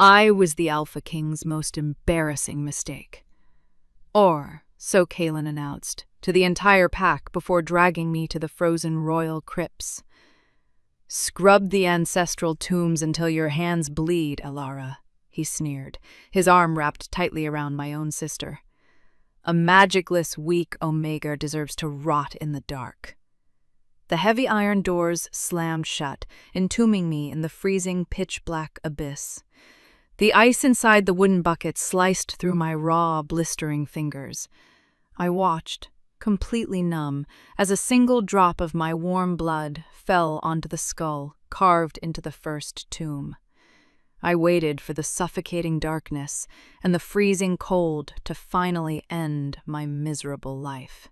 I was the Alpha King's most embarrassing mistake. Or, so Kalen announced, to the entire pack before dragging me to the frozen royal crypts. "Scrub the ancestral tombs until your hands bleed, Elara," he sneered, his arm wrapped tightly around my own sister. "A magicless, weak Omega deserves to rot in the dark." The heavy iron doors slammed shut, entombing me in the freezing, pitch-black abyss. The ice inside the wooden bucket sliced through my raw, blistering fingers. I watched, completely numb, as a single drop of my warm blood fell onto the skull carved into the first tomb. I waited for the suffocating darkness and the freezing cold to finally end my miserable life.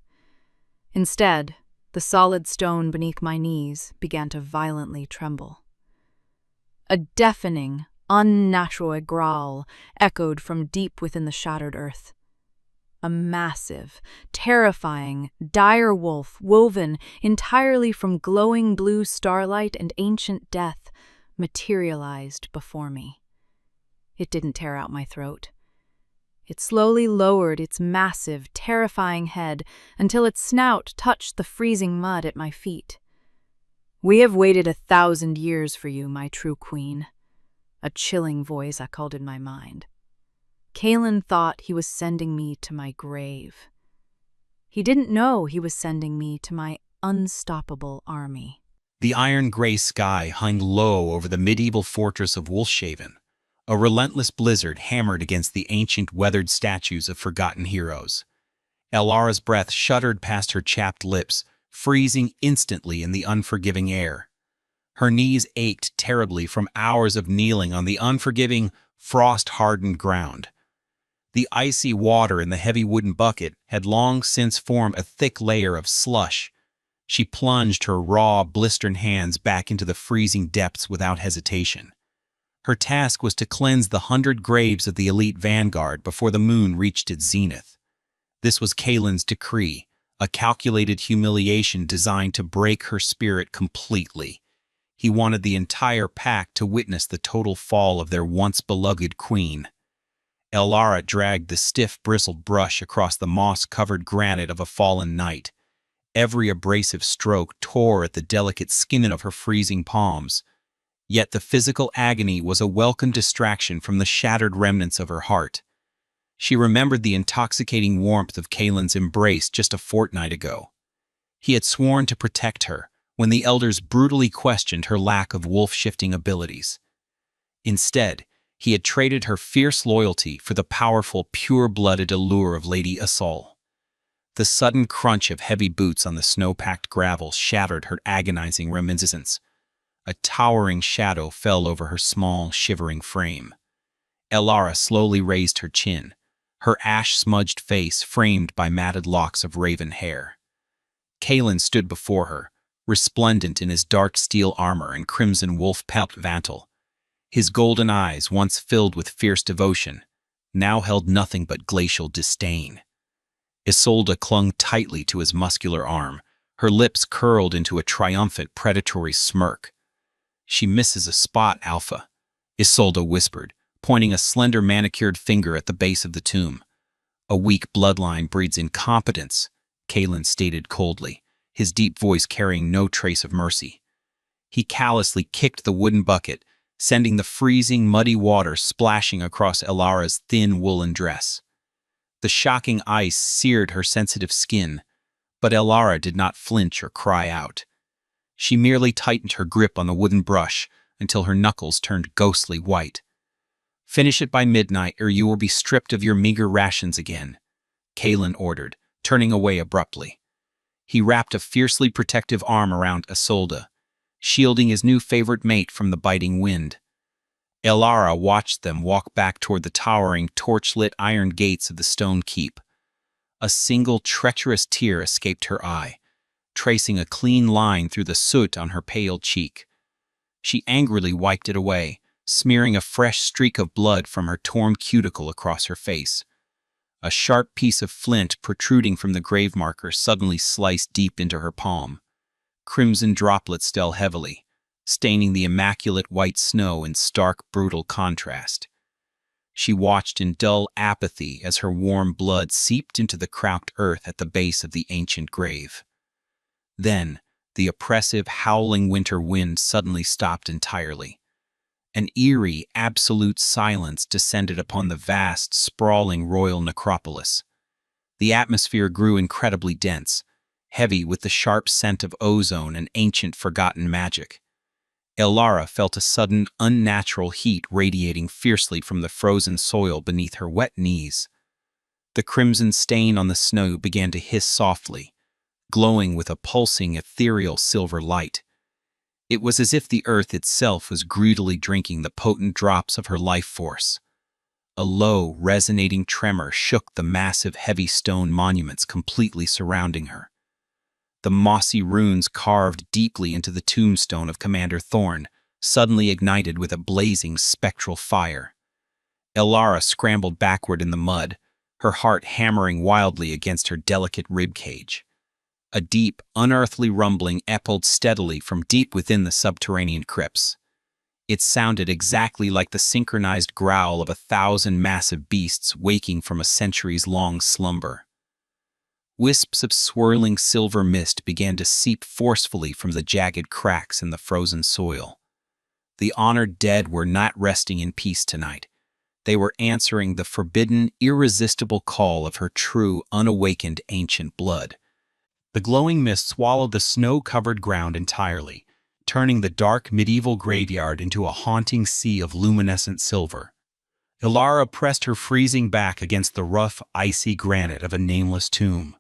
Instead, the solid stone beneath my knees began to violently tremble. A deafening, unnatural growl echoed from deep within the shattered earth. A massive, terrifying, dire wolf woven entirely from glowing blue starlight and ancient death materialized before me. It didn't tear out my throat. It slowly lowered its massive, terrifying head until its snout touched the freezing mud at my feet. "We have waited 1,000 years for you, my true queen," a chilling voice echoed in my mind. Kalen thought he was sending me to my grave. He didn't know he was sending me to my unstoppable army. The iron-gray sky hung low over the medieval fortress of Wolfshaven. A relentless blizzard hammered against the ancient weathered statues of forgotten heroes. Elara's breath shuddered past her chapped lips, freezing instantly in the unforgiving air. Her knees ached terribly from hours of kneeling on the unforgiving, frost-hardened ground. The icy water in the heavy wooden bucket had long since formed a thick layer of slush. She plunged her raw, blistered hands back into the freezing depths without hesitation. Her task was to cleanse the 100 graves of the elite vanguard before the moon reached its zenith. This was Kalen's decree, a calculated humiliation designed to break her spirit completely. He wanted the entire pack to witness the total fall of their once-beloved queen. Elara dragged the stiff, bristled brush across the moss-covered granite of a fallen knight. Every abrasive stroke tore at the delicate skin of her freezing palms. Yet the physical agony was a welcome distraction from the shattered remnants of her heart. She remembered the intoxicating warmth of Kalen's embrace just a fortnight ago. He had sworn to protect her when the elders brutally questioned her lack of wolf-shifting abilities. Instead, he had traded her fierce loyalty for the powerful, pure-blooded allure of Lady Assault. The sudden crunch of heavy boots on the snow-packed gravel shattered her agonizing reminiscence. A towering shadow fell over her small, shivering frame. Elara slowly raised her chin, her ash-smudged face framed by matted locks of raven hair. Kalen stood before her, resplendent in his dark steel armor and crimson wolf-pelt mantle. His golden eyes, once filled with fierce devotion, now held nothing but glacial disdain. Isolde clung tightly to his muscular arm, her lips curled into a triumphant, predatory smirk. "She misses a spot, Alpha," Isolde whispered, pointing a slender manicured finger at the base of the tomb. "A weak bloodline breeds incompetence," Kalen stated coldly, his deep voice carrying no trace of mercy. He callously kicked the wooden bucket, sending the freezing, muddy water splashing across Elara's thin woolen dress. The shocking ice seared her sensitive skin, but Elara did not flinch or cry out. She merely tightened her grip on the wooden brush until her knuckles turned ghostly white. "Finish it by midnight, or you will be stripped of your meager rations again," Kalen ordered, turning away abruptly. He wrapped a fiercely protective arm around Isolde, shielding his new favorite mate from the biting wind. Elara watched them walk back toward the towering, torch-lit iron gates of the stone keep. A single treacherous tear escaped her eye, tracing a clean line through the soot on her pale cheek. She angrily wiped it away, smearing a fresh streak of blood from her torn cuticle across her face. A sharp piece of flint protruding from the grave marker suddenly sliced deep into her palm. Crimson droplets fell heavily, staining the immaculate white snow in stark, brutal contrast. She watched in dull apathy as her warm blood seeped into the cracked earth at the base of the ancient grave. Then, the oppressive, howling winter wind suddenly stopped entirely. An eerie, absolute silence descended upon the vast, sprawling royal necropolis. The atmosphere grew incredibly dense, heavy with the sharp scent of ozone and ancient forgotten magic. Elara felt a sudden, unnatural heat radiating fiercely from the frozen soil beneath her wet knees. The crimson stain on the snow began to hiss softly, glowing with a pulsing, ethereal silver light. It was as if the earth itself was greedily drinking the potent drops of her life force. A low, resonating tremor shook the massive, heavy stone monuments completely surrounding her. The mossy runes carved deeply into the tombstone of Commander Thorn suddenly ignited with a blazing, spectral fire. Elara scrambled backward in the mud, her heart hammering wildly against her delicate ribcage. A deep, unearthly rumbling echoed steadily from deep within the subterranean crypts. It sounded exactly like the synchronized growl of 1,000 massive beasts waking from a centuries-long slumber. Wisps of swirling silver mist began to seep forcefully from the jagged cracks in the frozen soil. The honored dead were not resting in peace tonight. They were answering the forbidden, irresistible call of her true, unawakened ancient blood. The glowing mist swallowed the snow-covered ground entirely, turning the dark medieval graveyard into a haunting sea of luminescent silver. Elara pressed her freezing back against the rough, icy granite of a nameless tomb,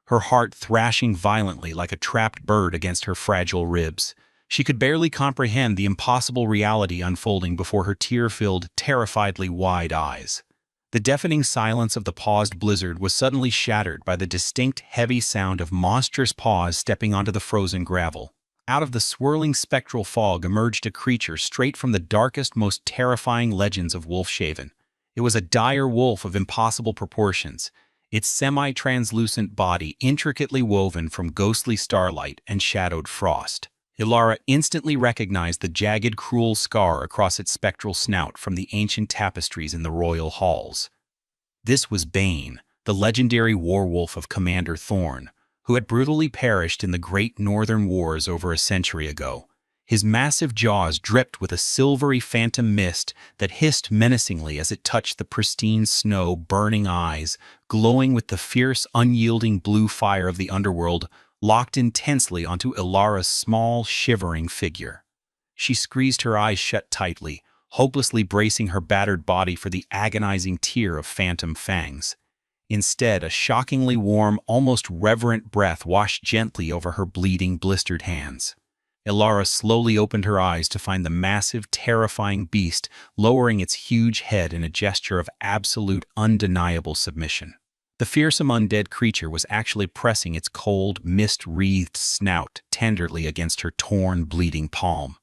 her heart thrashing violently like a trapped bird against her fragile ribs. She could barely comprehend the impossible reality unfolding before her tear-filled, terrifiedly wide eyes. The deafening silence of the paused blizzard was suddenly shattered by the distinct, heavy sound of monstrous paws stepping onto the frozen gravel. Out of the swirling spectral fog emerged a creature straight from the darkest, most terrifying legends of Wolfshaven. It was a dire wolf of impossible proportions, its semi-translucent body intricately woven from ghostly starlight and shadowed frost. Elara instantly recognized the jagged, cruel scar across its spectral snout from the ancient tapestries in the royal halls. This was Bane, the legendary werewolf of Commander Thorn, who had brutally perished in the Great Northern Wars over a century ago. His massive jaws dripped with a silvery phantom mist that hissed menacingly as it touched the pristine snow, burning eyes, glowing with the fierce, unyielding blue fire of the underworld, locked intensely onto Elara's small, shivering figure. She squeezed her eyes shut tightly, hopelessly bracing her battered body for the agonizing tear of phantom fangs. Instead, a shockingly warm, almost reverent breath washed gently over her bleeding, blistered hands. Elara slowly opened her eyes to find the massive, terrifying beast lowering its huge head in a gesture of absolute, undeniable submission. The fearsome undead creature was actually pressing its cold, mist-wreathed snout tenderly against her torn, bleeding palm.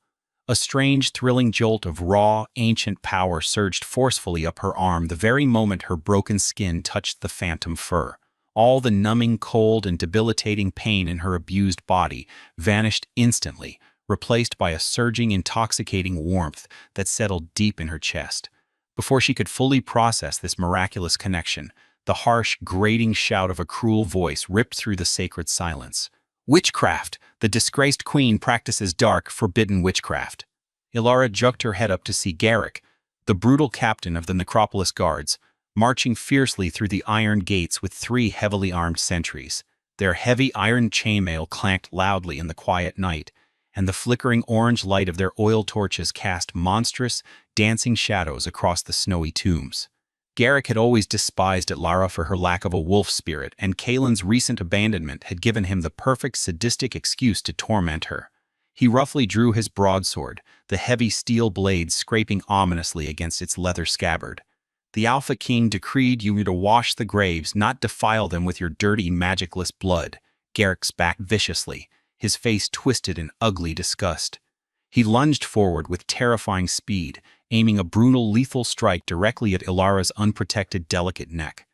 A strange, thrilling jolt of raw, ancient power surged forcefully up her arm the very moment her broken skin touched the phantom fur. All the numbing cold and debilitating pain in her abused body vanished instantly, replaced by a surging, intoxicating warmth that settled deep in her chest. Before she could fully process this miraculous connection, the harsh, grating shout of a cruel voice ripped through the sacred silence. "Witchcraft! The disgraced queen practices dark, forbidden witchcraft." Elara jerked her head up to see Garrick, the brutal captain of the Necropolis Guards, marching fiercely through the iron gates with 3 heavily armed sentries. Their heavy iron chainmail clanked loudly in the quiet night, and the flickering orange light of their oil torches cast monstrous, dancing shadows across the snowy tombs. Garrick had always despised Elara for her lack of a wolf spirit, and Kaelin's recent abandonment had given him the perfect sadistic excuse to torment her. He roughly drew his broadsword, the heavy steel blade scraping ominously against its leather scabbard. "The Alpha King decreed you to wash the graves, not defile them with your dirty, magicless blood." Garrick spat viciously, his face twisted in ugly disgust. He lunged forward with terrifying speed, aiming a brutal, lethal strike directly at Elara's unprotected, delicate neck.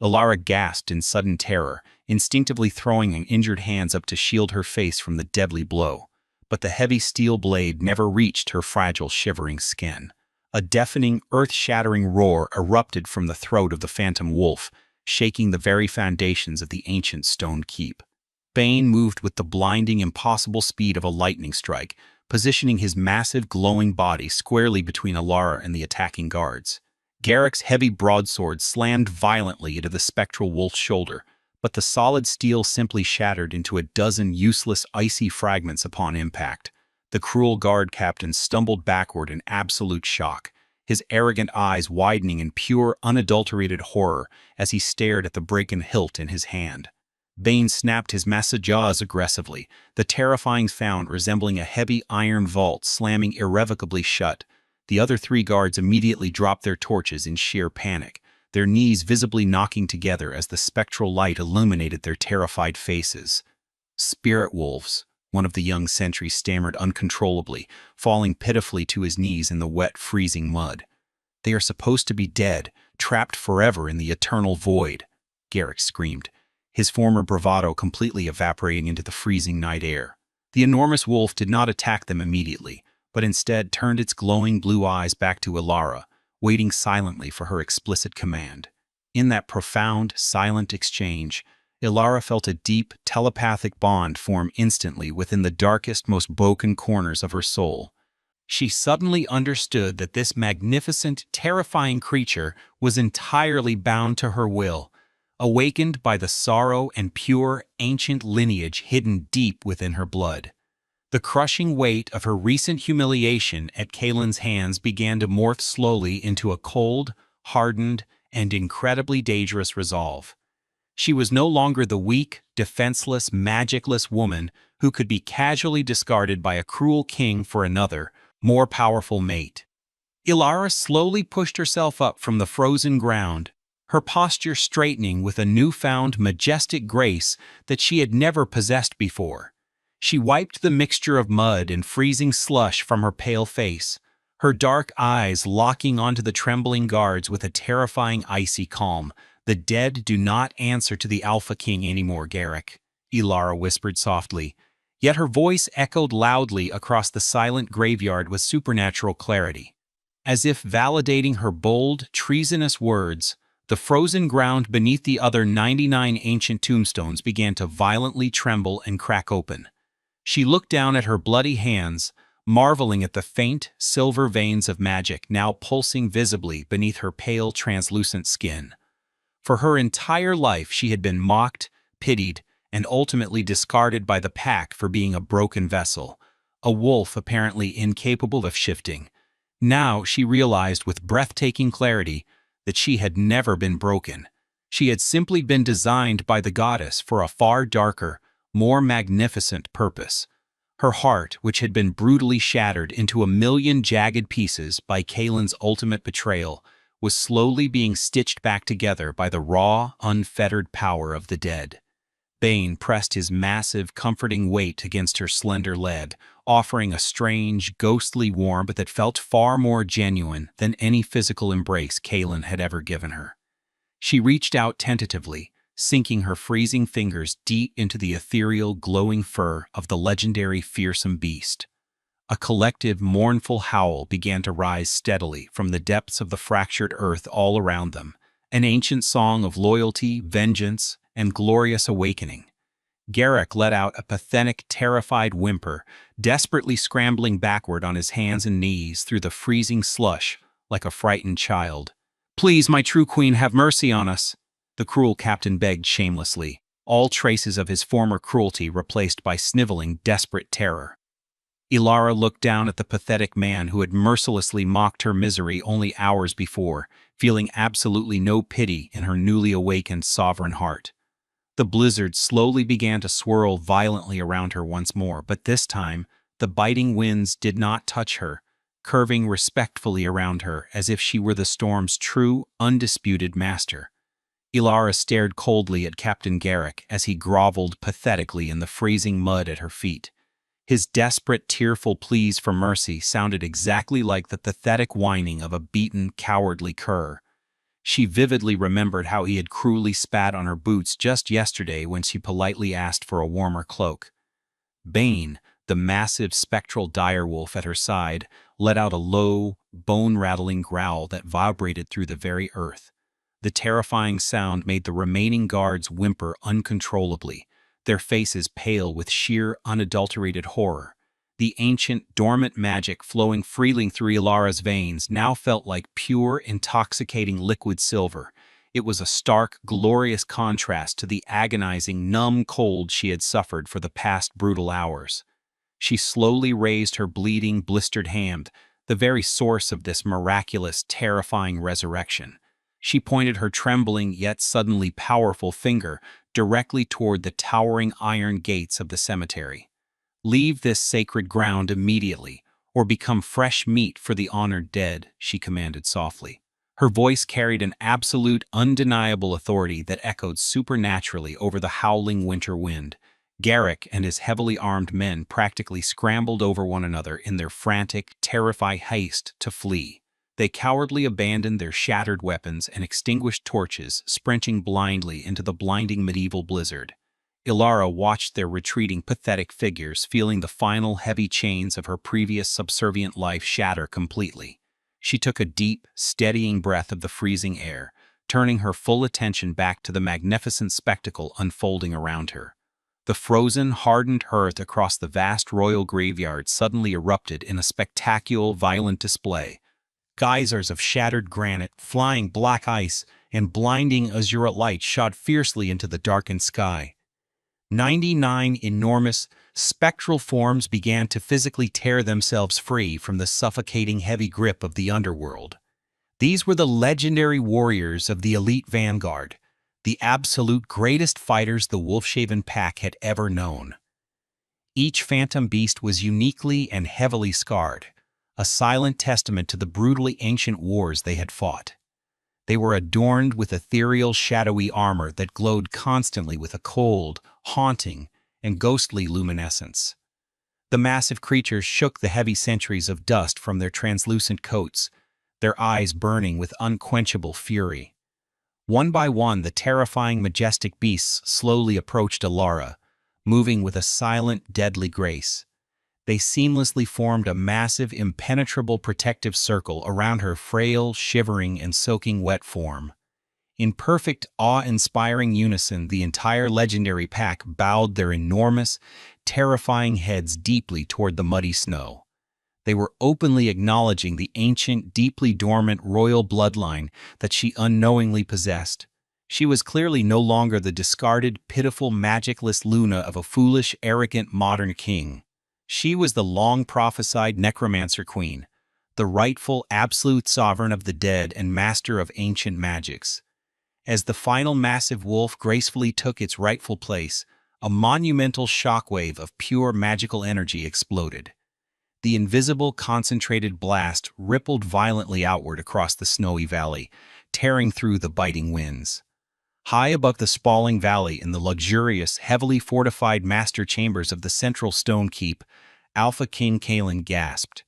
Elara gasped in sudden terror, instinctively throwing her injured hands up to shield her face from the deadly blow. But the heavy steel blade never reached her fragile, shivering skin. A deafening, earth-shattering roar erupted from the throat of the phantom wolf, shaking the very foundations of the ancient stone keep. Bane moved with the blinding, impossible speed of a lightning strike, positioning his massive, glowing body squarely between Alara and the attacking guards. Garrick's heavy broadsword slammed violently into the spectral wolf's shoulder, but the solid steel simply shattered into a dozen useless, icy fragments upon impact. The cruel guard captain stumbled backward in absolute shock, his arrogant eyes widening in pure, unadulterated horror as he stared at the broken hilt in his hand. Bane snapped his massive jaws aggressively, the terrifying sound resembling a heavy iron vault slamming irrevocably shut. The other three guards immediately dropped their torches in sheer panic, their knees visibly knocking together as the spectral light illuminated their terrified faces. "Spirit wolves," one of the young sentries stammered uncontrollably, falling pitifully to his knees in the wet, freezing mud. "They are supposed to be dead, trapped forever in the eternal void," Garrick screamed, his former bravado completely evaporating into the freezing night air. The enormous wolf did not attack them immediately, but instead turned its glowing blue eyes back to Alara, waiting silently for her explicit command. In that profound, silent exchange, Alara felt a deep, telepathic bond form instantly within the darkest, most broken corners of her soul. She suddenly understood that this magnificent, terrifying creature was entirely bound to her will, awakened by the sorrow and pure, ancient lineage hidden deep within her blood. The crushing weight of her recent humiliation at Kaelin's hands began to morph slowly into a cold, hardened, and incredibly dangerous resolve. She was no longer the weak, defenseless, magicless woman who could be casually discarded by a cruel king for another, more powerful mate. Alara slowly pushed herself up from the frozen ground, her posture straightening with a newfound majestic grace that she had never possessed before. She wiped the mixture of mud and freezing slush from her pale face, her dark eyes locking onto the trembling guards with a terrifying icy calm. "The dead do not answer to the Alpha King anymore, Garrick," Alara whispered softly, yet her voice echoed loudly across the silent graveyard with supernatural clarity. As if validating her bold, treasonous words, the frozen ground beneath the other 99 ancient tombstones began to violently tremble and crack open. She looked down at her bloody hands, marveling at the faint, silver veins of magic now pulsing visibly beneath her pale, translucent skin. For her entire life she had been mocked, pitied, and ultimately discarded by the pack for being a broken vessel, a wolf apparently incapable of shifting. Now she realized with breathtaking clarity that she had never been broken. She had simply been designed by the goddess for a far darker, more magnificent purpose. Her heart, which had been brutally shattered into a million jagged pieces by Kaelin's ultimate betrayal, was slowly being stitched back together by the raw, unfettered power of the dead. Bane pressed his massive, comforting weight against her slender leg, offering a strange, ghostly warmth that felt far more genuine than any physical embrace Kaelin had ever given her. She reached out tentatively, sinking her freezing fingers deep into the ethereal, glowing fur of the legendary fearsome beast. A collective, mournful howl began to rise steadily from the depths of the fractured earth all around them, an ancient song of loyalty, vengeance, and glorious awakening. Garrick let out a pathetic, terrified whimper, desperately scrambling backward on his hands and knees through the freezing slush like a frightened child. "Please, my true queen, have mercy on us," the cruel captain begged shamelessly, all traces of his former cruelty replaced by sniveling, desperate terror. Alara looked down at the pathetic man who had mercilessly mocked her misery only hours before, feeling absolutely no pity in her newly awakened sovereign heart. The blizzard slowly began to swirl violently around her once more, but this time the biting winds did not touch her, curving respectfully around her as if she were the storm's true, undisputed master. Alara stared coldly at Captain Garrick as he groveled pathetically in the freezing mud at her feet. His desperate, tearful pleas for mercy sounded exactly like the pathetic whining of a beaten, cowardly cur. She vividly remembered how he had cruelly spat on her boots just yesterday when she politely asked for a warmer cloak. Bane, The massive spectral direwolf at her side let out a low, bone-rattling growl that vibrated through the very earth. The terrifying sound made the remaining guards whimper uncontrollably, their faces pale with sheer, unadulterated horror. The ancient, dormant magic flowing freely through Ilara's veins now felt like pure, intoxicating liquid silver. It was a stark, glorious contrast to the agonizing, numb cold she had suffered for the past brutal hours. She slowly raised her bleeding, blistered hand, the very source of this miraculous, terrifying resurrection. She pointed her trembling yet suddenly powerful finger directly toward the towering iron gates of the cemetery. "Leave this sacred ground immediately, or become fresh meat for the honored dead," she commanded softly. Her voice carried an absolute, undeniable authority that echoed supernaturally over the howling winter wind. Garrick and his heavily armed men practically scrambled over one another in their frantic, terrified haste to flee. They cowardly abandoned their shattered weapons and extinguished torches, sprinting blindly into the blinding medieval blizzard. Ilara watched their retreating, pathetic figures, feeling the final heavy chains of her previous subservient life shatter completely. She took a deep, steadying breath of the freezing air, turning her full attention back to the magnificent spectacle unfolding around her. The frozen, hardened earth across the vast royal graveyard suddenly erupted in a spectacular, violent display. Geysers of shattered granite, flying black ice, and blinding azure light shot fiercely into the darkened sky. 99 enormous, spectral forms began to physically tear themselves free from the suffocating heavy grip of the underworld. These were the legendary warriors of the elite vanguard, the absolute greatest fighters the Wolfshaven pack had ever known. Each phantom beast was uniquely and heavily scarred, a silent testament to the brutally ancient wars they had fought. They were adorned with ethereal, shadowy armor that glowed constantly with a cold, haunting, and ghostly luminescence. The massive creatures shook the heavy centuries of dust from their translucent coats, their eyes burning with unquenchable fury. One by one, the terrifying, majestic beasts slowly approached Ilara, moving with a silent, deadly grace. They seamlessly formed a massive, impenetrable protective circle around her frail, shivering, and soaking wet form. In perfect, awe-inspiring unison, the entire legendary pack bowed their enormous, terrifying heads deeply toward the muddy snow. They were openly acknowledging the ancient, deeply dormant royal bloodline that she unknowingly possessed. She was clearly no longer the discarded, pitiful, magicless Luna of a foolish, arrogant modern king. She was the long-prophesied necromancer queen, the rightful, absolute sovereign of the dead and master of ancient magics. As the final massive wolf gracefully took its rightful place, a monumental shockwave of pure magical energy exploded. The invisible, concentrated blast rippled violently outward across the snowy valley, tearing through the biting winds. High above the sprawling valley in the luxurious, heavily fortified master chambers of the central stone keep, Alpha King Kalen gasped.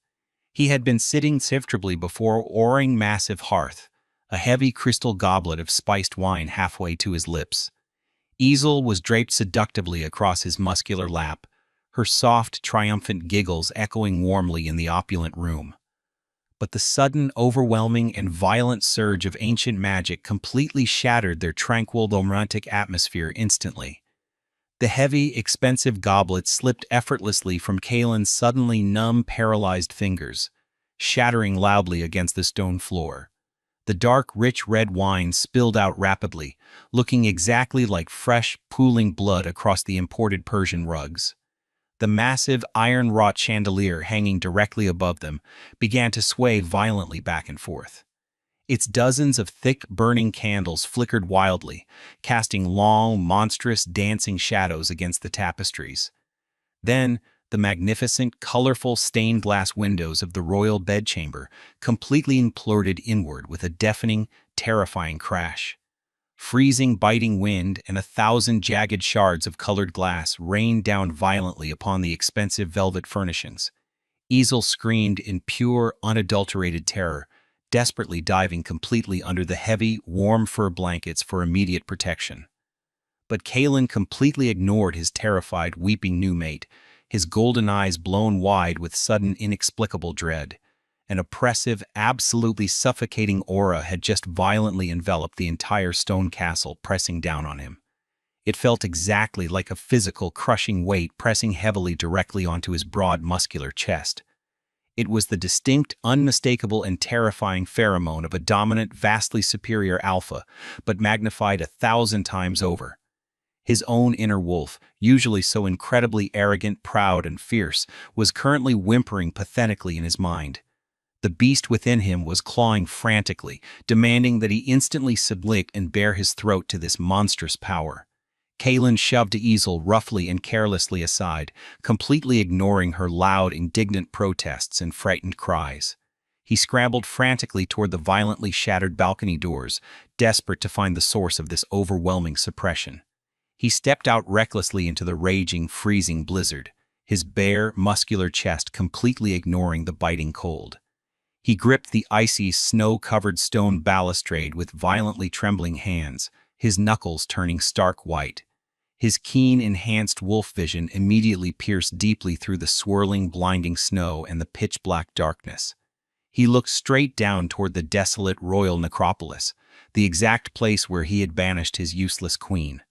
He had been sitting comfortably before a roaring massive hearth, a heavy crystal goblet of spiced wine halfway to his lips. Easel was draped seductively across his muscular lap, her soft, triumphant giggles echoing warmly in the opulent room. But the sudden, overwhelming, and violent surge of ancient magic completely shattered their tranquil, romantic atmosphere instantly. The heavy, expensive goblet slipped effortlessly from Kalen's suddenly numb, paralyzed fingers, shattering loudly against the stone floor. The dark, rich red wine spilled out rapidly, looking exactly like fresh, pooling blood across the imported Persian rugs. The massive, iron-wrought chandelier hanging directly above them began to sway violently back and forth. Its dozens of thick, burning candles flickered wildly, casting long, monstrous, dancing shadows against the tapestries. Then, the magnificent, colorful stained glass windows of the royal bedchamber completely imploded inward with a deafening, terrifying crash. Freezing, biting wind and 1,000 jagged shards of colored glass rained down violently upon the expensive velvet furnishings. Easel screamed in pure, unadulterated terror, desperately diving completely under the heavy, warm fur blankets for immediate protection. But Kalen completely ignored his terrified, weeping new mate, his golden eyes blown wide with sudden inexplicable dread. An oppressive, absolutely suffocating aura had just violently enveloped the entire stone castle, pressing down on him. It felt exactly like a physical, crushing weight pressing heavily directly onto his broad, muscular chest. It was the distinct, unmistakable, and terrifying pheromone of a dominant, vastly superior alpha, but magnified 1,000 times over. His own inner wolf, usually so incredibly arrogant, proud, and fierce, was currently whimpering pathetically in his mind. The beast within him was clawing frantically, demanding that he instantly submit and bare his throat to this monstrous power. Kaelin shoved Easel roughly and carelessly aside, completely ignoring her loud, indignant protests and frightened cries. He scrambled frantically toward the violently shattered balcony doors, desperate to find the source of this overwhelming suppression. He stepped out recklessly into the raging, freezing blizzard, his bare, muscular chest completely ignoring the biting cold. He gripped the icy, snow-covered stone balustrade with violently trembling hands, his knuckles turning stark white. His keen, enhanced wolf vision immediately pierced deeply through the swirling, blinding snow and the pitch-black darkness. He looked straight down toward the desolate royal necropolis, the exact place where he had banished his useless queen.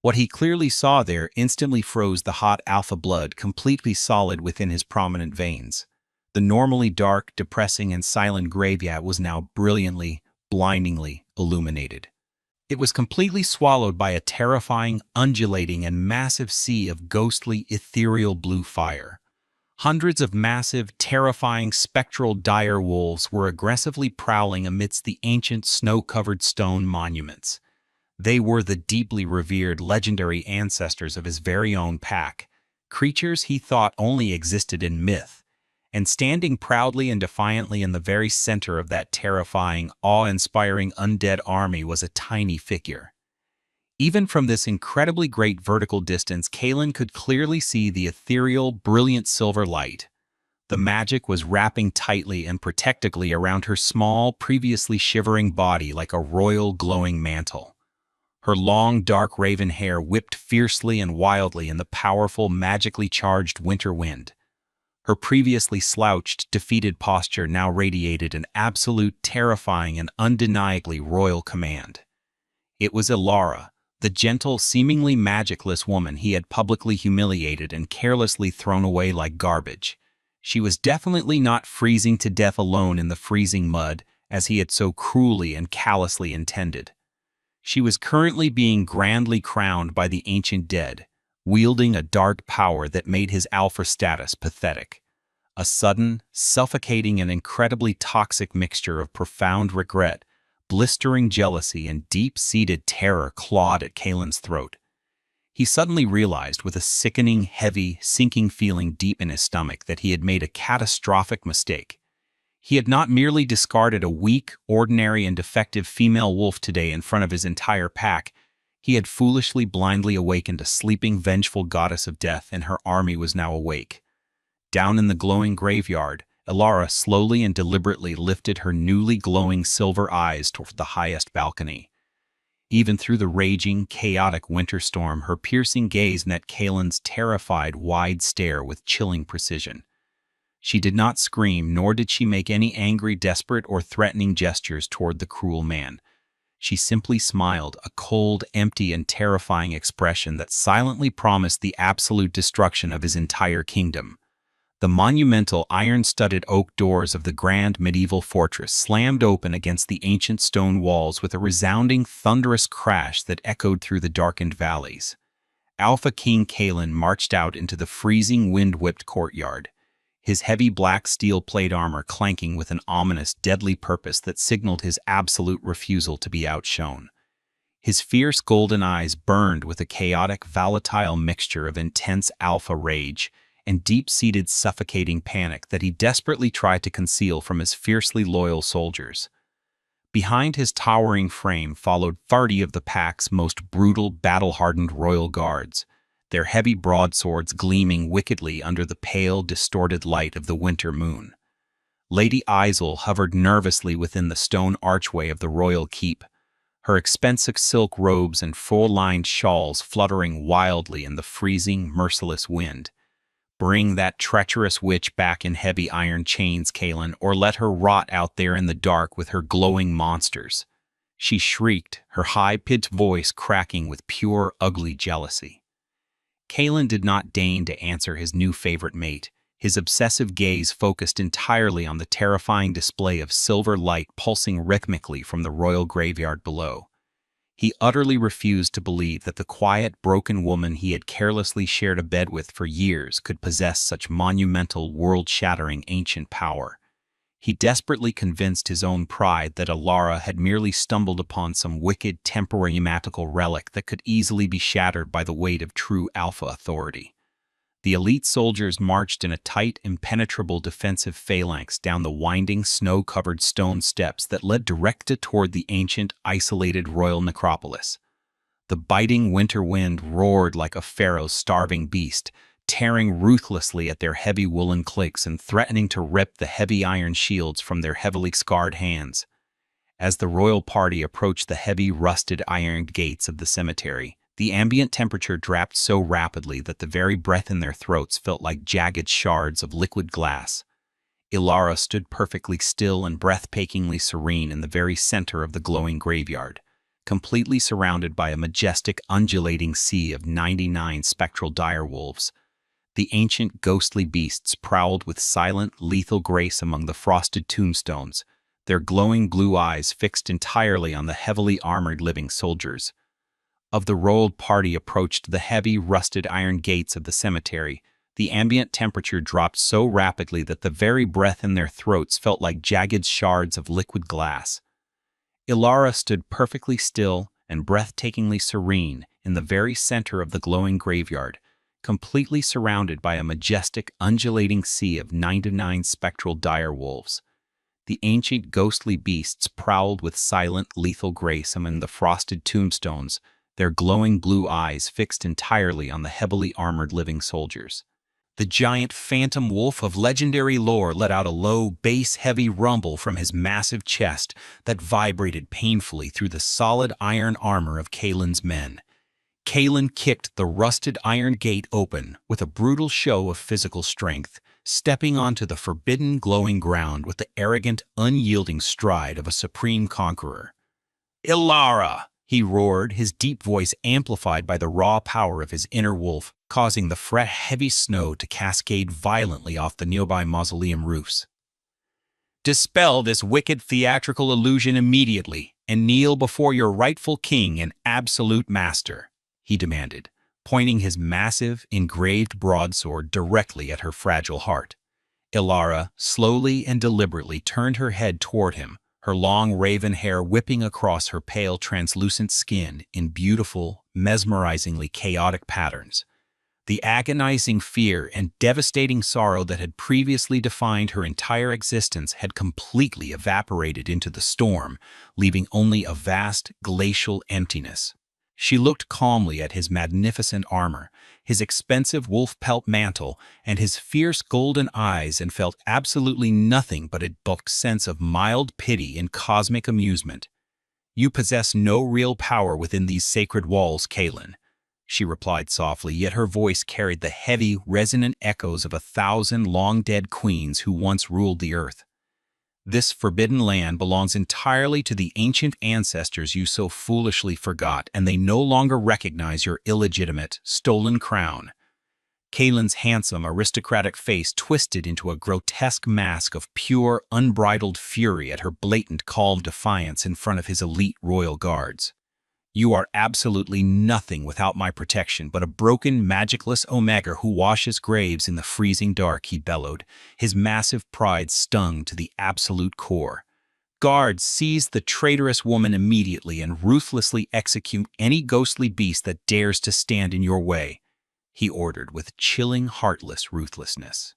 What he clearly saw there instantly froze the hot alpha blood completely solid within his prominent veins. The normally dark, depressing, and silent graveyard was now brilliantly, blindingly illuminated. It was completely swallowed by a terrifying, undulating, and massive sea of ghostly, ethereal blue fire. Hundreds of massive, terrifying, spectral dire wolves were aggressively prowling amidst the ancient, snow-covered stone monuments. They were the deeply revered legendary ancestors of his very own pack, creatures he thought only existed in myth. And standing proudly and defiantly in the very center of that terrifying, awe-inspiring undead army was a tiny figure. Even from this incredibly great vertical distance, Kaelin could clearly see the ethereal, brilliant silver light. The magic was wrapping tightly and protectively around her small, previously shivering body like a royal glowing mantle. Her long, dark raven hair whipped fiercely and wildly in the powerful, magically charged winter wind. Her previously slouched, defeated posture now radiated an absolute, terrifying, and undeniably royal command. It was Ilara, the gentle, seemingly magicless woman he had publicly humiliated and carelessly thrown away like garbage. She was definitely not freezing to death alone in the freezing mud, as he had so cruelly and callously intended. She was currently being grandly crowned by the ancient dead, wielding a dark power that made his alpha status pathetic. A sudden, suffocating, and incredibly toxic mixture of profound regret, blistering jealousy, and deep-seated terror clawed at Kaelin's throat. He suddenly realized with a sickening, heavy, sinking feeling deep in his stomach that he had made a catastrophic mistake. He had not merely discarded a weak, ordinary, and defective female wolf today in front of his entire pack. He had foolishly, blindly awakened a sleeping, vengeful goddess of death, and her army was now awake. Down in the glowing graveyard, Ilara slowly and deliberately lifted her newly glowing silver eyes toward the highest balcony. Even through the raging, chaotic winter storm, her piercing gaze met Kaelin's terrified, wide stare with chilling precision. She did not scream, nor did she make any angry, desperate, or threatening gestures toward the cruel man. She simply smiled, a cold, empty, and terrifying expression that silently promised the absolute destruction of his entire kingdom. The monumental iron-studded oak doors of the grand medieval fortress slammed open against the ancient stone walls with a resounding, thunderous crash that echoed through the darkened valleys. Alpha King Kaelin marched out into the freezing, wind-whipped courtyard, his heavy black steel plate armor clanking with an ominous, deadly purpose that signaled his absolute refusal to be outshone. His fierce golden eyes burned with a chaotic, volatile mixture of intense alpha rage and deep-seated suffocating panic that he desperately tried to conceal from his fiercely loyal soldiers. Behind his towering frame followed 30 of the pack's most brutal, battle-hardened royal guards, their heavy broadswords gleaming wickedly under the pale, distorted light of the winter moon. Lady Eisel hovered nervously within the stone archway of the royal keep, her expensive silk robes and full-lined shawls fluttering wildly in the freezing, merciless wind. Bring that treacherous witch back in heavy iron chains, Kaelin, or let her rot out there in the dark with her glowing monsters. She shrieked, her high-pitched voice cracking with pure, ugly jealousy. Kaelin did not deign to answer his new favorite mate, his obsessive gaze focused entirely on the terrifying display of silver light pulsing rhythmically from the royal graveyard below. He utterly refused to believe that the quiet, broken woman he had carelessly shared a bed with for years could possess such monumental, world-shattering ancient power. He desperately convinced his own pride that Alara had merely stumbled upon some wicked, temporary magical relic that could easily be shattered by the weight of true alpha authority. The elite soldiers marched in a tight, impenetrable defensive phalanx down the winding, snow-covered stone steps that led directly toward the ancient, isolated royal necropolis. The biting winter wind roared like a pharaoh's starving beast, tearing ruthlessly at their heavy woolen cloaks and threatening to rip the heavy iron shields from their heavily scarred hands. As the royal party approached the heavy, rusted iron gates of the cemetery, the ambient temperature dropped so rapidly that the very breath in their throats felt like jagged shards of liquid glass. Ilara stood perfectly still and breathtakingly serene in the very center of the glowing graveyard, completely surrounded by a majestic, undulating sea of 99 spectral direwolves. The ancient, ghostly beasts prowled with silent, lethal grace among the frosted tombstones, their glowing blue eyes fixed entirely on the heavily armored living soldiers. Of the royal party approached the heavy, rusted iron gates of the cemetery, the ambient temperature dropped so rapidly that the very breath in their throats felt like jagged shards of liquid glass. Ilara stood perfectly still and breathtakingly serene in the very center of the glowing graveyard, completely surrounded by a majestic, undulating sea of 99 spectral direwolves. The ancient, ghostly beasts prowled with silent, lethal grace among the frosted tombstones, their glowing blue eyes fixed entirely on the heavily armored living soldiers. The giant phantom wolf of legendary lore let out a low, bass-heavy rumble from his massive chest that vibrated painfully through the solid iron armor of Kaelin's men. Kaelin kicked the rusted iron gate open with a brutal show of physical strength, stepping onto the forbidden glowing ground with the arrogant, unyielding stride of a supreme conqueror. "Ilara!" he roared, his deep voice amplified by the raw power of his inner wolf, causing the heavy snow to cascade violently off the nearby mausoleum roofs. "Dispel this wicked theatrical illusion immediately, and kneel before your rightful king and absolute master," he demanded, pointing his massive, engraved broadsword directly at her fragile heart. Ilara slowly and deliberately turned her head toward him, her long raven hair whipping across her pale, translucent skin in beautiful, mesmerizingly chaotic patterns. The agonizing fear and devastating sorrow that had previously defined her entire existence had completely evaporated into the storm, leaving only a vast, glacial emptiness. She looked calmly at his magnificent armor, his expensive wolf pelt mantle, and his fierce golden eyes and felt absolutely nothing but a bulk sense of mild pity and cosmic amusement. "You possess no real power within these sacred walls, Kaelin," she replied softly, yet her voice carried the heavy, resonant echoes of 1,000 long-dead queens who once ruled the earth. "This forbidden land belongs entirely to the ancient ancestors you so foolishly forgot, and they no longer recognize your illegitimate, stolen crown." Kaelin's handsome, aristocratic face twisted into a grotesque mask of pure, unbridled fury at her blatant, calm defiance in front of his elite royal guards. "You are absolutely nothing without my protection but a broken, magicless omega who washes graves in the freezing dark," he bellowed, his massive pride stung to the absolute core. "Guards, seize the traitorous woman immediately and ruthlessly execute any ghostly beast that dares to stand in your way," he ordered with chilling, heartless ruthlessness.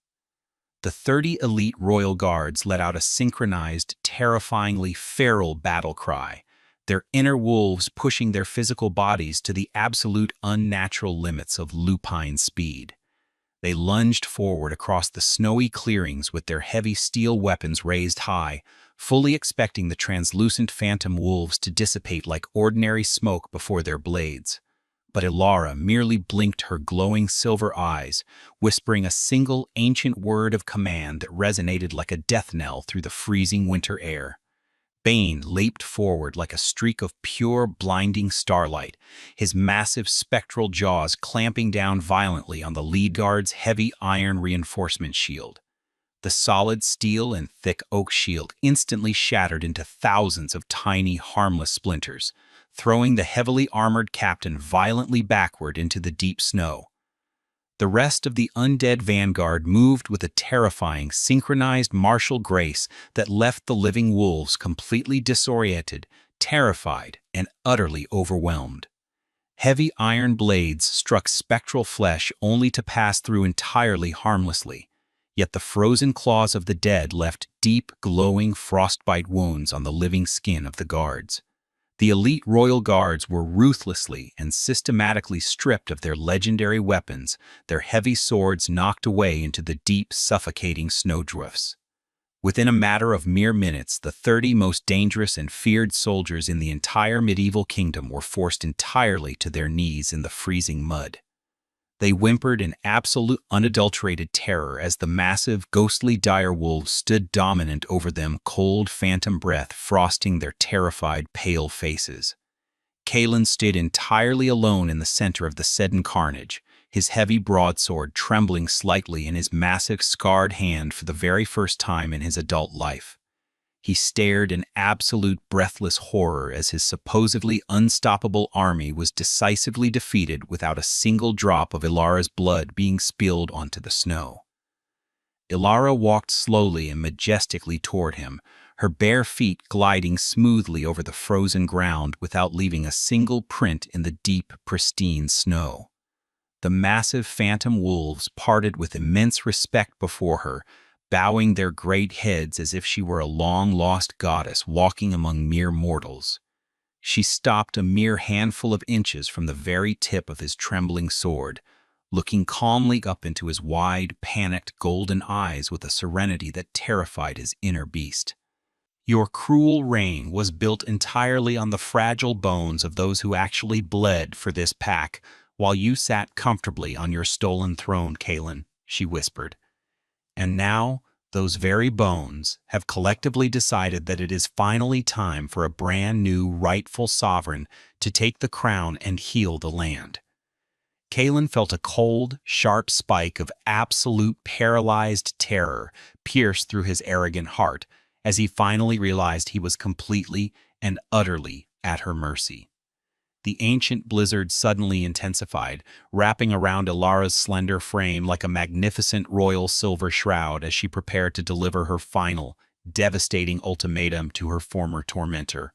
The 30 elite royal guards let out a synchronized, terrifyingly feral battle cry, their inner wolves pushing their physical bodies to the absolute unnatural limits of lupine speed. They lunged forward across the snowy clearings with their heavy steel weapons raised high, fully expecting the translucent phantom wolves to dissipate like ordinary smoke before their blades. But Ilara merely blinked her glowing silver eyes, whispering a single ancient word of command that resonated like a death knell through the freezing winter air. Bane leaped forward like a streak of pure, blinding starlight, his massive spectral jaws clamping down violently on the lead guard's heavy iron reinforcement shield. The solid steel and thick oak shield instantly shattered into thousands of tiny, harmless splinters, throwing the heavily armored captain violently backward into the deep snow. The rest of the undead vanguard moved with a terrifying, synchronized martial grace that left the living wolves completely disoriented, terrified, and utterly overwhelmed. Heavy iron blades struck spectral flesh only to pass through entirely harmlessly, yet the frozen claws of the dead left deep, glowing frostbite wounds on the living skin of the guards. The elite royal guards were ruthlessly and systematically stripped of their legendary weapons, their heavy swords knocked away into the deep, suffocating snowdrifts. Within a matter of mere minutes, the 30 most dangerous and feared soldiers in the entire medieval kingdom were forced entirely to their knees in the freezing mud. They whimpered in absolute unadulterated terror as the massive, ghostly dire wolves stood dominant over them, cold phantom breath frosting their terrified, pale faces. Kalen stood entirely alone in the center of the sudden carnage, his heavy broadsword trembling slightly in his massive, scarred hand for the very first time in his adult life. He stared in absolute breathless horror as his supposedly unstoppable army was decisively defeated without a single drop of Ilara's blood being spilled onto the snow. Ilara walked slowly and majestically toward him, her bare feet gliding smoothly over the frozen ground without leaving a single print in the deep, pristine snow. The massive phantom wolves parted with immense respect before her, bowing their great heads as if she were a long-lost goddess walking among mere mortals. She stopped a mere handful of inches from the very tip of his trembling sword, looking calmly up into his wide, panicked golden eyes with a serenity that terrified his inner beast. Your cruel reign was built entirely on the fragile bones of those who actually bled for this pack, while you sat comfortably on your stolen throne, Kalen, she whispered. And now, those very bones have collectively decided that it is finally time for a brand new rightful sovereign to take the crown and heal the land. Kalen felt a cold, sharp spike of absolute paralyzed terror pierce through his arrogant heart as he finally realized he was completely and utterly at her mercy. The ancient blizzard suddenly intensified, wrapping around Ilara's slender frame like a magnificent royal silver shroud as she prepared to deliver her final, devastating ultimatum to her former tormentor.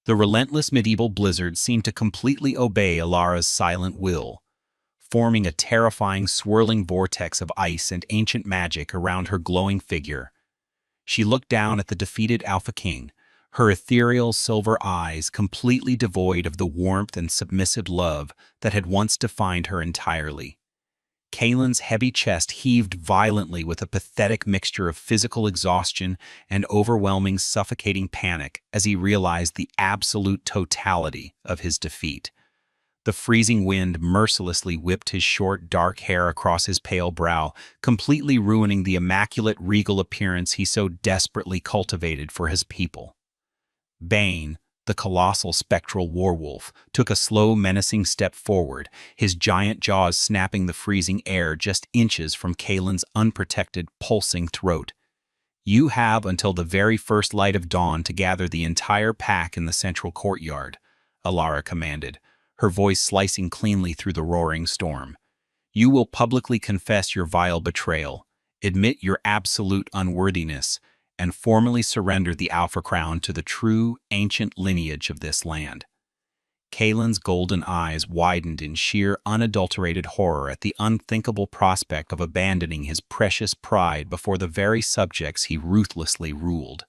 The relentless medieval blizzard seemed to completely obey Ilara's silent will, forming a terrifying swirling vortex of ice and ancient magic around her glowing figure. She looked down at the defeated Alpha King, her ethereal silver eyes completely devoid of the warmth and submissive love that had once defined her entirely. Kalen's heavy chest heaved violently with a pathetic mixture of physical exhaustion and overwhelming suffocating panic as he realized the absolute totality of his defeat. The freezing wind mercilessly whipped his short, dark hair across his pale brow, completely ruining the immaculate regal appearance he so desperately cultivated for his people. Bane, the colossal spectral werewolf, took a slow, menacing step forward, his giant jaws snapping the freezing air just inches from Kalen's unprotected, pulsing throat. You have until the very first light of dawn to gather the entire pack in the central courtyard, Ilara commanded, her voice slicing cleanly through the roaring storm. You will publicly confess your vile betrayal, admit your absolute unworthiness, and formally surrender the Alpha Crown to the true, ancient lineage of this land. Kalen's golden eyes widened in sheer, unadulterated horror at the unthinkable prospect of abandoning his precious pride before the very subjects he ruthlessly ruled.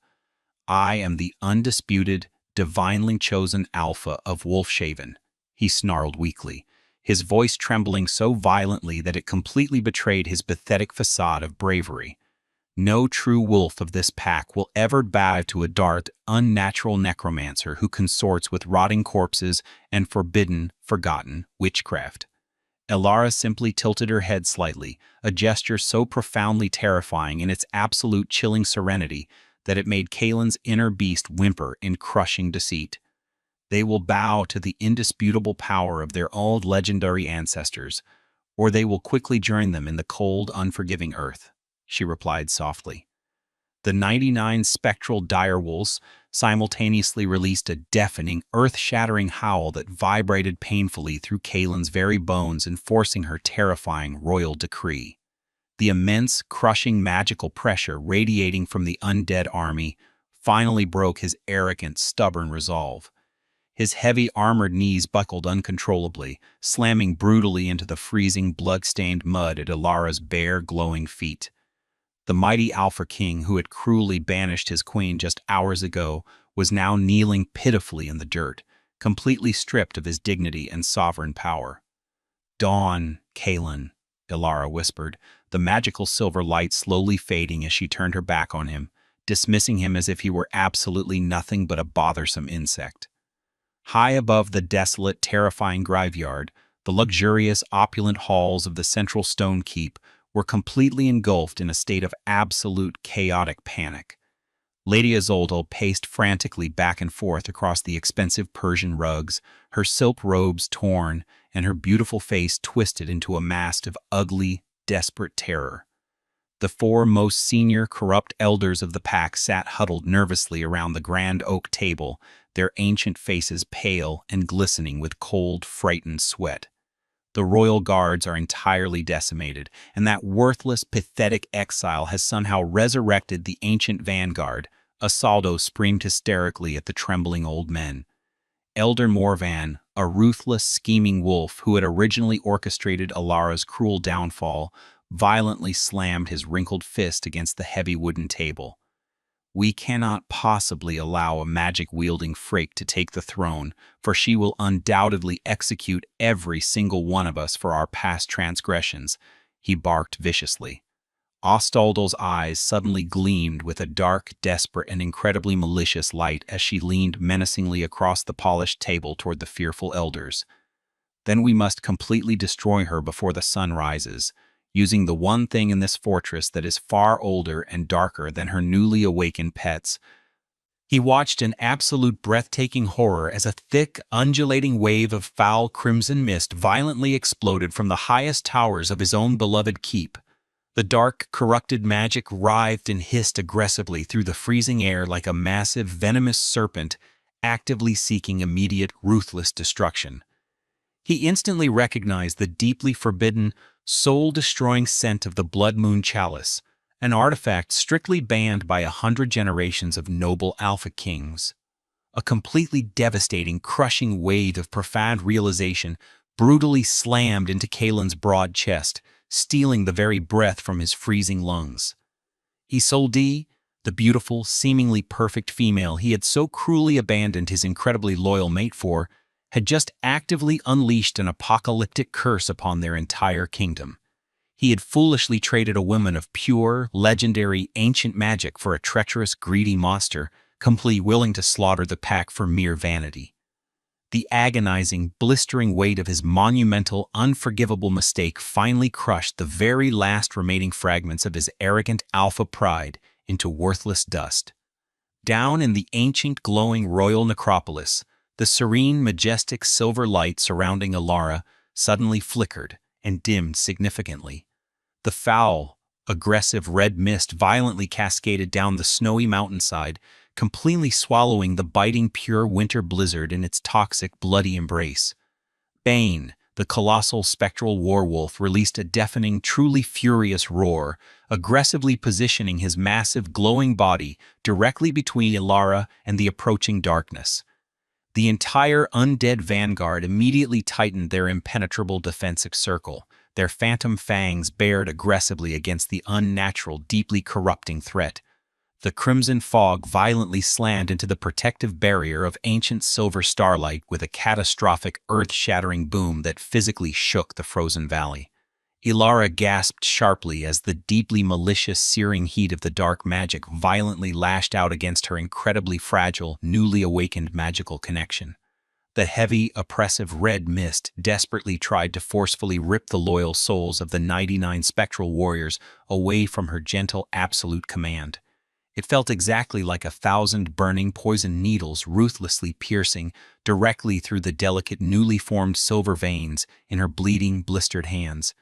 I am the undisputed, divinely chosen Alpha of Wolfshaven, he snarled weakly, his voice trembling so violently that it completely betrayed his pathetic facade of bravery. No true wolf of this pack will ever bow to a dark, unnatural necromancer who consorts with rotting corpses and forbidden, forgotten witchcraft. Elara simply tilted her head slightly, a gesture so profoundly terrifying in its absolute chilling serenity that it made Kalen's inner beast whimper in crushing deceit. They will bow to the indisputable power of their old legendary ancestors, or they will quickly join them in the cold, unforgiving earth, she replied softly. The 99 spectral direwolves simultaneously released a deafening, earth-shattering howl that vibrated painfully through Kalen's very bones, enforcing her terrifying royal decree. The immense, crushing magical pressure radiating from the undead army finally broke his arrogant, stubborn resolve. His heavy armored knees buckled uncontrollably, slamming brutally into the freezing, blood-stained mud at Elara's bare, glowing feet. The mighty Alpha King, who had cruelly banished his queen just hours ago, was now kneeling pitifully in the dirt, completely stripped of his dignity and sovereign power. "Dawn, Kalen," Elara whispered, the magical silver light slowly fading as she turned her back on him, dismissing him as if he were absolutely nothing but a bothersome insect. High above the desolate, terrifying graveyard, the luxurious, opulent halls of the central stone keep were completely engulfed in a state of absolute chaotic panic. Lady Isolde paced frantically back and forth across the expensive Persian rugs, her silk robes torn and her beautiful face twisted into a mask of ugly, desperate terror. The four most senior corrupt elders of the pack sat huddled nervously around the grand oak table, their ancient faces pale and glistening with cold, frightened sweat. The royal guards are entirely decimated, and that worthless, pathetic exile has somehow resurrected the ancient vanguard, Isolde screamed hysterically at the trembling old men. Elder Morvan, a ruthless, scheming wolf who had originally orchestrated Elara's cruel downfall, violently slammed his wrinkled fist against the heavy wooden table. "We cannot possibly allow a magic-wielding freak to take the throne, for she will undoubtedly execute every single one of us for our past transgressions," he barked viciously. Ostaldal's eyes suddenly gleamed with a dark, desperate, and incredibly malicious light as she leaned menacingly across the polished table toward the fearful elders. "Then we must completely destroy her before the sun rises, using the one thing in this fortress that is far older and darker than her newly awakened pets." He watched in absolute breathtaking horror as a thick, undulating wave of foul crimson mist violently exploded from the highest towers of his own beloved keep. The dark, corrupted magic writhed and hissed aggressively through the freezing air like a massive, venomous serpent, actively seeking immediate, ruthless destruction. He instantly recognized the deeply forbidden, soul-destroying scent of the Blood Moon Chalice, an artifact strictly banned by 100 generations of noble Alpha Kings. A completely devastating, crushing wave of profound realization brutally slammed into Kalen's broad chest, stealing the very breath from his freezing lungs. Isolde, the beautiful, seemingly perfect female he had so cruelly abandoned his incredibly loyal mate for, had just actively unleashed an apocalyptic curse upon their entire kingdom. He had foolishly traded a woman of pure, legendary, ancient magic for a treacherous, greedy monster, completely willing to slaughter the pack for mere vanity. The agonizing, blistering weight of his monumental, unforgivable mistake finally crushed the very last remaining fragments of his arrogant alpha pride into worthless dust. Down in the ancient, glowing royal necropolis, the serene, majestic silver light surrounding Elara suddenly flickered and dimmed significantly. The foul, aggressive red mist violently cascaded down the snowy mountainside, completely swallowing the biting pure winter blizzard in its toxic, bloody embrace. Bane, the colossal spectral werewolf, released a deafening, truly furious roar, aggressively positioning his massive, glowing body directly between Elara and the approaching darkness. The entire undead vanguard immediately tightened their impenetrable defensive circle, their phantom fangs bared aggressively against the unnatural, deeply corrupting threat. The crimson fog violently slammed into the protective barrier of ancient silver starlight with a catastrophic, earth-shattering boom that physically shook the frozen valley. Ilara gasped sharply as the deeply malicious, searing heat of the dark magic violently lashed out against her incredibly fragile, newly awakened magical connection. The heavy, oppressive red mist desperately tried to forcefully rip the loyal souls of the 99 spectral warriors away from her gentle, absolute command. It felt exactly like 1,000 burning poison needles ruthlessly piercing directly through the delicate, newly formed silver veins in her bleeding, blistered hands.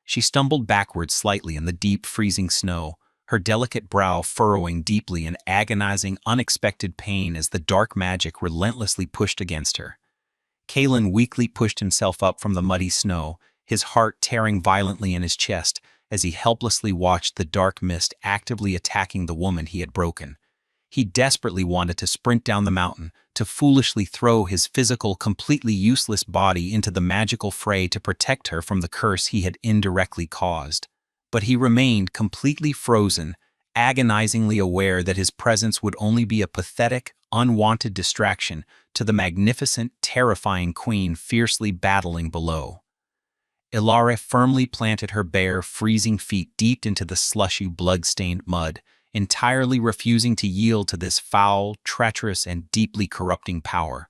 She stumbled backward slightly in the deep, freezing snow, her delicate brow furrowing deeply in agonizing, unexpected pain as the dark magic relentlessly pushed against her. Kalen weakly pushed himself up from the muddy snow, his heart tearing violently in his chest as he helplessly watched the dark mist actively attacking the woman he had broken. He desperately wanted to sprint down the mountain, to foolishly throw his physical, completely useless body into the magical fray to protect her from the curse he had indirectly caused. But he remained completely frozen, agonizingly aware that his presence would only be a pathetic, unwanted distraction to the magnificent, terrifying queen fiercely battling below. Ilara firmly planted her bare, freezing feet deep into the slushy, blood-stained mud, entirely refusing to yield to this foul, treacherous, and deeply corrupting power.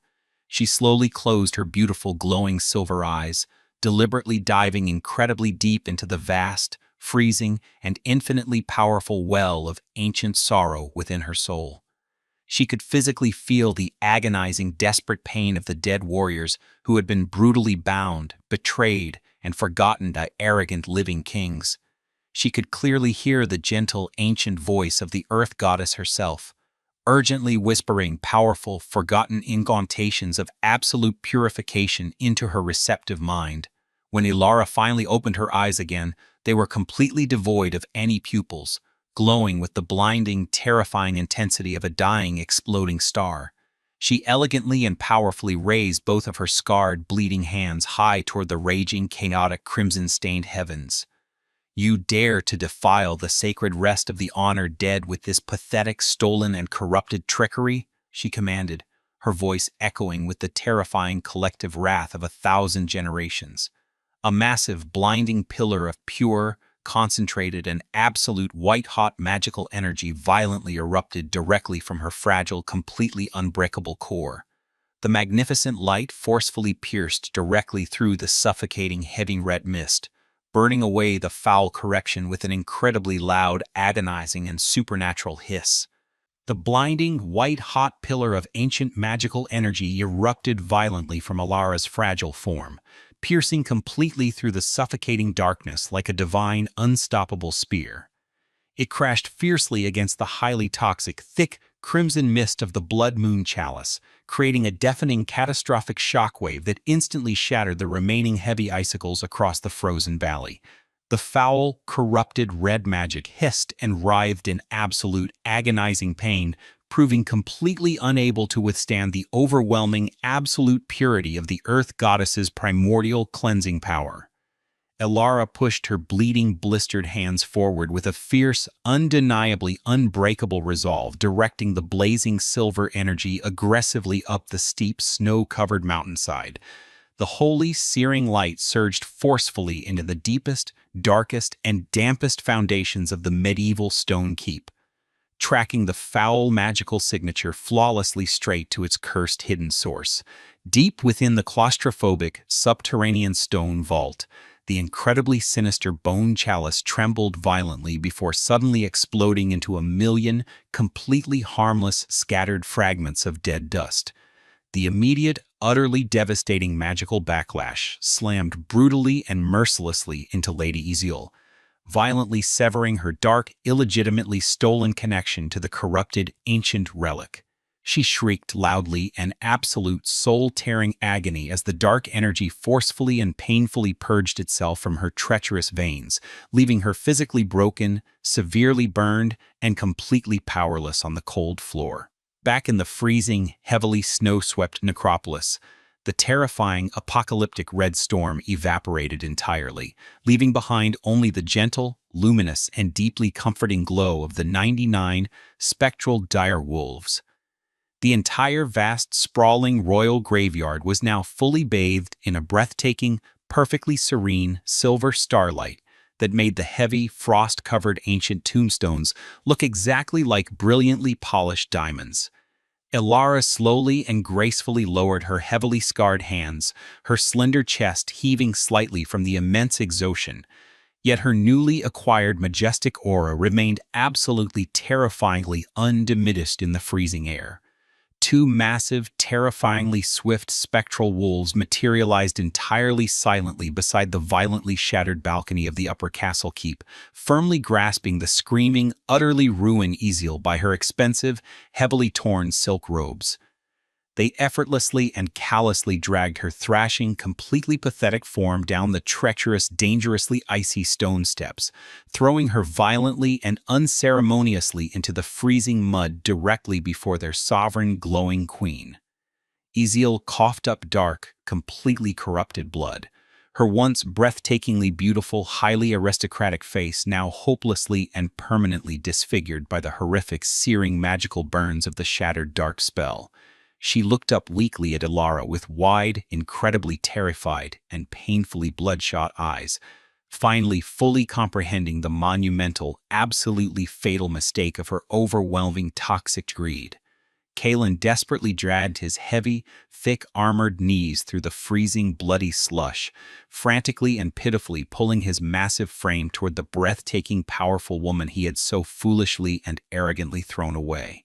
She slowly closed her beautiful, glowing silver eyes, deliberately diving incredibly deep into the vast, freezing, and infinitely powerful well of ancient sorrow within her soul. She could physically feel the agonizing, desperate pain of the dead warriors who had been brutally bound, betrayed, and forgotten by arrogant living kings. She could clearly hear the gentle, ancient voice of the earth goddess herself, urgently whispering powerful, forgotten incantations of absolute purification into her receptive mind. When Ilara finally opened her eyes again, they were completely devoid of any pupils, glowing with the blinding, terrifying intensity of a dying, exploding star. She elegantly and powerfully raised both of her scarred, bleeding hands high toward the raging, chaotic, crimson-stained heavens. "You dare to defile the sacred rest of the honored dead with this pathetic, stolen, and corrupted trickery?" she commanded, her voice echoing with the terrifying collective wrath of 1,000 generations. A massive, blinding pillar of pure, concentrated, and absolute white-hot magical energy violently erupted directly from her fragile, completely unbreakable core. The magnificent light forcefully pierced directly through the suffocating, heavy red mist, burning away the foul correction with an incredibly loud, agonizing, and supernatural hiss. The blinding, white-hot pillar of ancient magical energy erupted violently from Ilara's fragile form, piercing completely through the suffocating darkness like a divine, unstoppable spear. It crashed fiercely against the highly toxic, thick, crimson mist of the blood moon chalice, creating a deafening, catastrophic shockwave that instantly shattered the remaining heavy icicles across the frozen valley. The foul, corrupted red magic hissed and writhed in absolute, agonizing pain, proving completely unable to withstand the overwhelming, absolute purity of the earth goddess's primordial cleansing power. Ilara pushed her bleeding, blistered hands forward with a fierce, undeniably unbreakable resolve, directing the blazing silver energy aggressively up the steep, snow-covered mountainside. The holy, searing light surged forcefully into the deepest, darkest, and dampest foundations of the medieval stone keep, tracking the foul magical signature flawlessly straight to its cursed hidden source. Deep within the claustrophobic, subterranean stone vault, the incredibly sinister bone chalice trembled violently before suddenly exploding into a million completely harmless, scattered fragments of dead dust. The immediate, utterly devastating magical backlash slammed brutally and mercilessly into Lady Isil, violently severing her dark, illegitimately stolen connection to the corrupted ancient relic. She shrieked loudly in absolute soul-tearing agony as the dark energy forcefully and painfully purged itself from her treacherous veins, leaving her physically broken, severely burned, and completely powerless on the cold floor. Back in the freezing, heavily snow-swept necropolis, the terrifying, apocalyptic red storm evaporated entirely, leaving behind only the gentle, luminous, and deeply comforting glow of the 99 spectral dire wolves. The entire vast, sprawling royal graveyard was now fully bathed in a breathtaking, perfectly serene silver starlight that made the heavy, frost-covered ancient tombstones look exactly like brilliantly polished diamonds. Ilara slowly and gracefully lowered her heavily scarred hands, her slender chest heaving slightly from the immense exertion. Yet her newly acquired majestic aura remained absolutely terrifyingly undiminished in the freezing air. Two massive, terrifyingly swift spectral wolves materialized entirely silently beside the violently shattered balcony of the upper castle keep, firmly grasping the screaming, utterly ruined Ezil by her expensive, heavily torn silk robes. They effortlessly and callously dragged her thrashing, completely pathetic form down the treacherous, dangerously icy stone steps, throwing her violently and unceremoniously into the freezing mud directly before their sovereign, glowing queen. Ezil coughed up dark, completely corrupted blood, her once breathtakingly beautiful, highly aristocratic face now hopelessly and permanently disfigured by the horrific, searing magical burns of the shattered dark spell. She looked up weakly at Ilara with wide, incredibly terrified, and painfully bloodshot eyes, finally fully comprehending the monumental, absolutely fatal mistake of her overwhelming toxic greed. Kalen desperately dragged his heavy, thick armored knees through the freezing, bloody slush, frantically and pitifully pulling his massive frame toward the breathtaking, powerful woman he had so foolishly and arrogantly thrown away.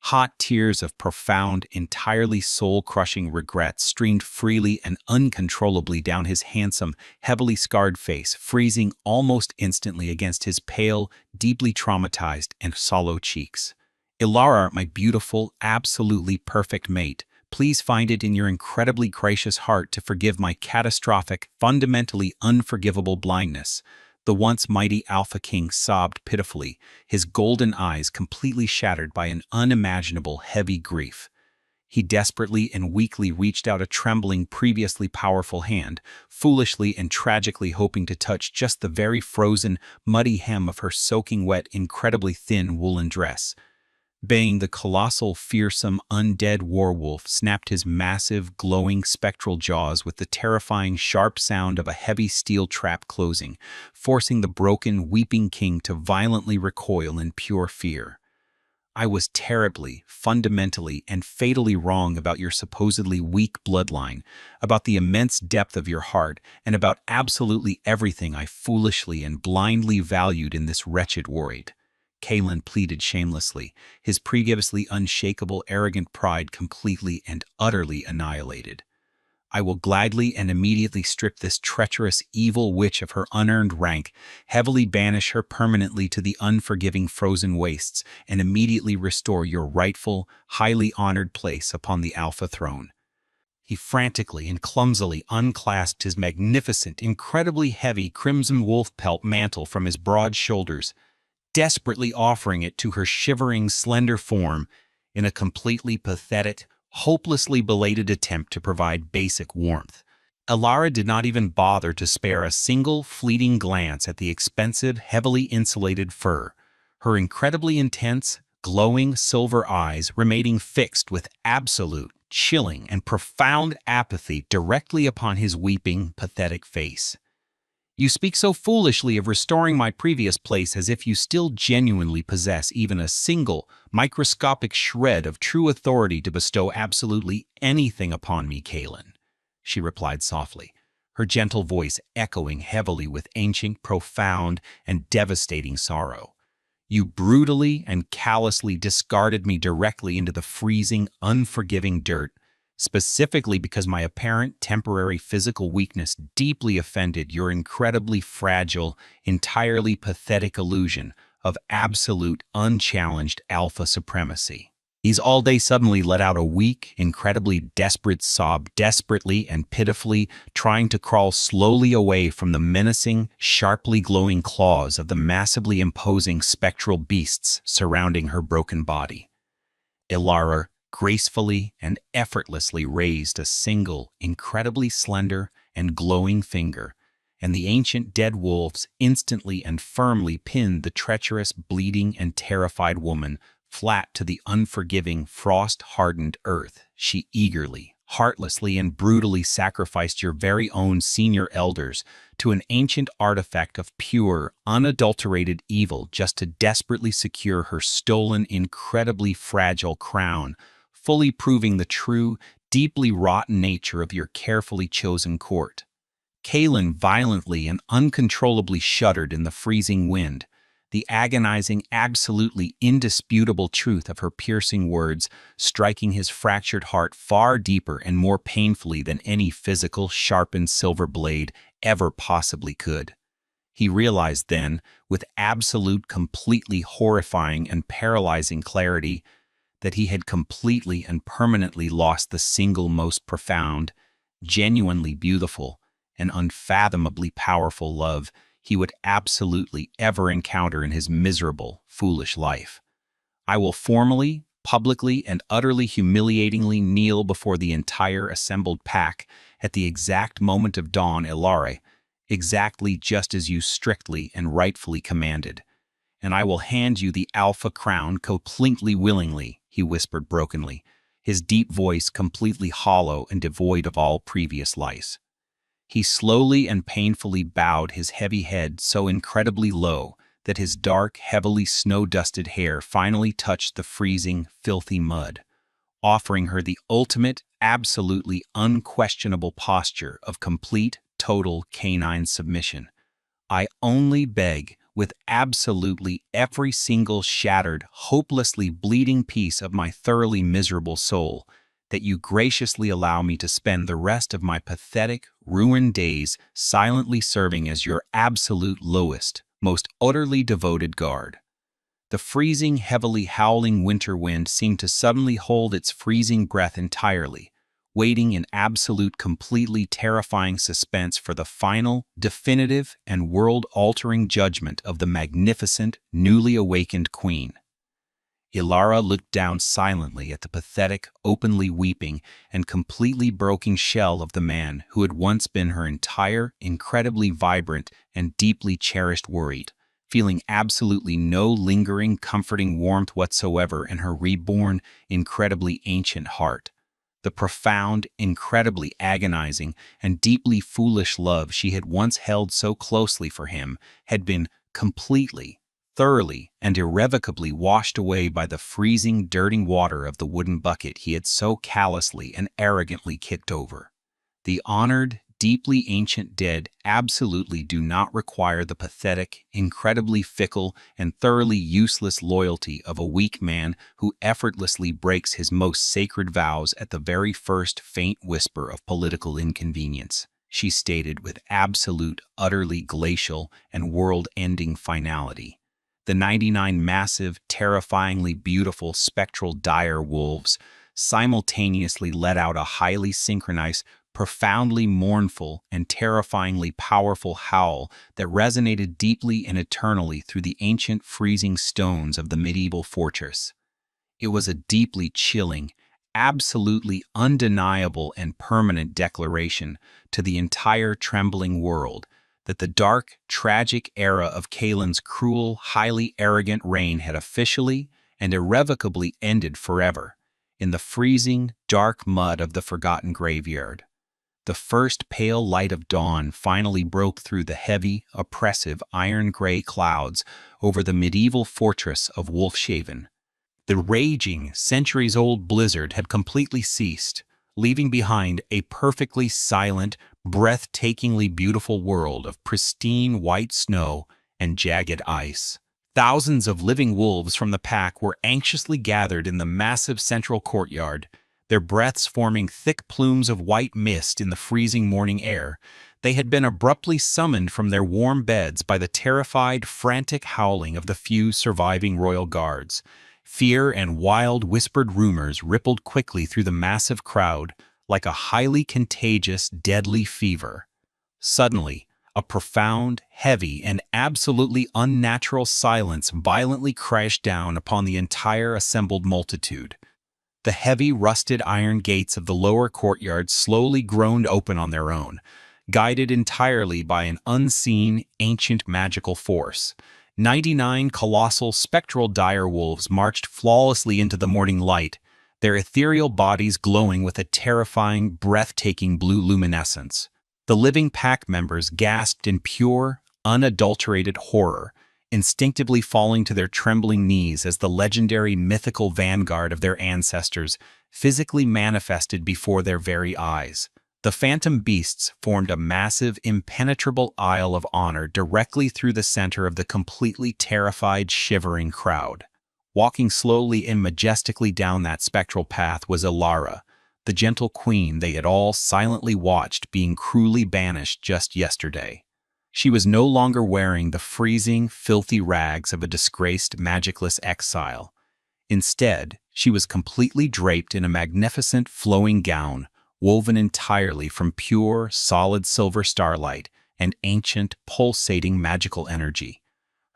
Hot tears of profound, entirely soul-crushing regret streamed freely and uncontrollably down his handsome, heavily scarred face, freezing almost instantly against his pale, deeply traumatized, and sallow cheeks. Ilara, my beautiful, absolutely perfect mate, please find it in your incredibly gracious heart to forgive my catastrophic, fundamentally unforgivable blindness. The once mighty Alpha King sobbed pitifully, his golden eyes completely shattered by an unimaginable heavy grief. He desperately and weakly reached out a trembling, previously powerful hand, foolishly and tragically hoping to touch just the very frozen, muddy hem of her soaking wet, incredibly thin woolen dress. Baying, the colossal, fearsome, undead werewolf snapped his massive, glowing, spectral jaws with the terrifying, sharp sound of a heavy steel trap closing, forcing the broken, weeping king to violently recoil in pure fear. I was terribly, fundamentally, and fatally wrong about your supposedly weak bloodline, about the immense depth of your heart, and about absolutely everything I foolishly and blindly valued in this wretched world. Kalen pleaded shamelessly, his previously unshakable, arrogant pride completely and utterly annihilated. I will gladly and immediately strip this treacherous, evil witch of her unearned rank, heavily banish her permanently to the unforgiving frozen wastes, and immediately restore your rightful, highly honored place upon the Alpha throne. He frantically and clumsily unclasped his magnificent, incredibly heavy crimson wolf pelt mantle from his broad shoulders, desperately offering it to her shivering, slender form in a completely pathetic, hopelessly belated attempt to provide basic warmth. Ilara did not even bother to spare a single fleeting glance at the expensive, heavily insulated fur, her incredibly intense, glowing silver eyes remaining fixed with absolute, chilling, and profound apathy directly upon his weeping, pathetic face. You speak so foolishly of restoring my previous place as if you still genuinely possess even a single, microscopic shred of true authority to bestow absolutely anything upon me, Kalen, she replied softly, her gentle voice echoing heavily with ancient, profound, and devastating sorrow. You brutally and callously discarded me directly into the freezing, unforgiving dirt, specifically because my apparent temporary physical weakness deeply offended your incredibly fragile, entirely pathetic illusion of absolute, unchallenged alpha supremacy. He's all day suddenly let out a weak, incredibly desperate sob, desperately and pitifully trying to crawl slowly away from the menacing, sharply glowing claws of the massively imposing spectral beasts surrounding her broken body. Ilara gracefully and effortlessly raised a single, incredibly slender and glowing finger, and the ancient dead wolves instantly and firmly pinned the treacherous, bleeding, and terrified woman flat to the unforgiving, frost-hardened earth she eagerly, heartlessly and brutally sacrificed your very own senior elders to an ancient artifact of pure, unadulterated evil just to desperately secure her stolen, incredibly fragile crown, fully proving the true, deeply rotten nature of your carefully chosen court. Kaelin violently and uncontrollably shuddered in the freezing wind, the agonizing, absolutely indisputable truth of her piercing words striking his fractured heart far deeper and more painfully than any physical, sharpened silver blade ever possibly could. He realized then, with absolute, completely horrifying and paralyzing clarity, that he had completely and permanently lost the single most profound, genuinely beautiful, and unfathomably powerful love he would absolutely ever encounter in his miserable, foolish life. I will formally, publicly, and utterly humiliatingly kneel before the entire assembled pack at the exact moment of dawn, Elare, exactly just as you strictly and rightfully commanded. And I will hand you the Alpha crown completely willingly, he whispered brokenly, his deep voice completely hollow and devoid of all previous lice. He slowly and painfully bowed his heavy head so incredibly low that his dark, heavily snow-dusted hair finally touched the freezing, filthy mud, offering her the ultimate, absolutely unquestionable posture of complete, total canine submission. I only beg, with absolutely every single shattered, hopelessly bleeding piece of my thoroughly miserable soul, that you graciously allow me to spend the rest of my pathetic, ruined days silently serving as your absolute lowest, most utterly devoted guard. The freezing, heavily howling winter wind seemed to suddenly hold its freezing breath entirely, waiting in absolute, completely terrifying suspense for the final, definitive, and world-altering judgment of the magnificent, newly awakened queen. Ilara looked down silently at the pathetic, openly weeping, and completely broken shell of the man who had once been her entire, incredibly vibrant, and deeply cherished worried, feeling absolutely no lingering, comforting warmth whatsoever in her reborn, incredibly ancient heart. The profound, incredibly agonizing, and deeply foolish love she had once held so closely for him had been completely, thoroughly, and irrevocably washed away by the freezing, dirty water of the wooden bucket he had so callously and arrogantly kicked over. The honored, deeply ancient dead absolutely do not require the pathetic, incredibly fickle, and thoroughly useless loyalty of a weak man who effortlessly breaks his most sacred vows at the very first faint whisper of political inconvenience, she stated with absolute, utterly glacial, and world-ending finality. The 99 massive, terrifyingly beautiful spectral dire wolves simultaneously let out a highly synchronized, profoundly mournful, and terrifyingly powerful howl that resonated deeply and eternally through the ancient freezing stones of the medieval fortress. It was a deeply chilling, absolutely undeniable and permanent declaration to the entire trembling world that the dark, tragic era of Kaelin's cruel, highly arrogant reign had officially and irrevocably ended forever in the freezing, dark mud of the forgotten graveyard. The first pale light of dawn finally broke through the heavy, oppressive, iron-gray clouds over the medieval fortress of Wolfshaven. The raging, centuries-old blizzard had completely ceased, leaving behind a perfectly silent, breathtakingly beautiful world of pristine white snow and jagged ice. Thousands of living wolves from the pack were anxiously gathered in the massive central courtyard, their breaths forming thick plumes of white mist in the freezing morning air. They had been abruptly summoned from their warm beds by the terrified, frantic howling of the few surviving royal guards. Fear and wild whispered rumors rippled quickly through the massive crowd like a highly contagious, deadly fever. Suddenly, a profound, heavy, and absolutely unnatural silence violently crashed down upon the entire assembled multitude. The heavy, rusted iron gates of the lower courtyard slowly groaned open on their own, guided entirely by an unseen, ancient magical force. 99 colossal, spectral dire wolves marched flawlessly into the morning light, their ethereal bodies glowing with a terrifying, breathtaking blue luminescence. The living pack members gasped in pure, unadulterated horror, instinctively falling to their trembling knees as the legendary mythical vanguard of their ancestors physically manifested before their very eyes. The phantom beasts formed a massive, impenetrable aisle of honor directly through the center of the completely terrified, shivering crowd. Walking slowly and majestically down that spectral path was Ilara, the gentle queen they had all silently watched being cruelly banished just yesterday. She was no longer wearing the freezing, filthy rags of a disgraced, magicless exile. Instead, she was completely draped in a magnificent, flowing gown, woven entirely from pure, solid silver starlight and ancient, pulsating magical energy.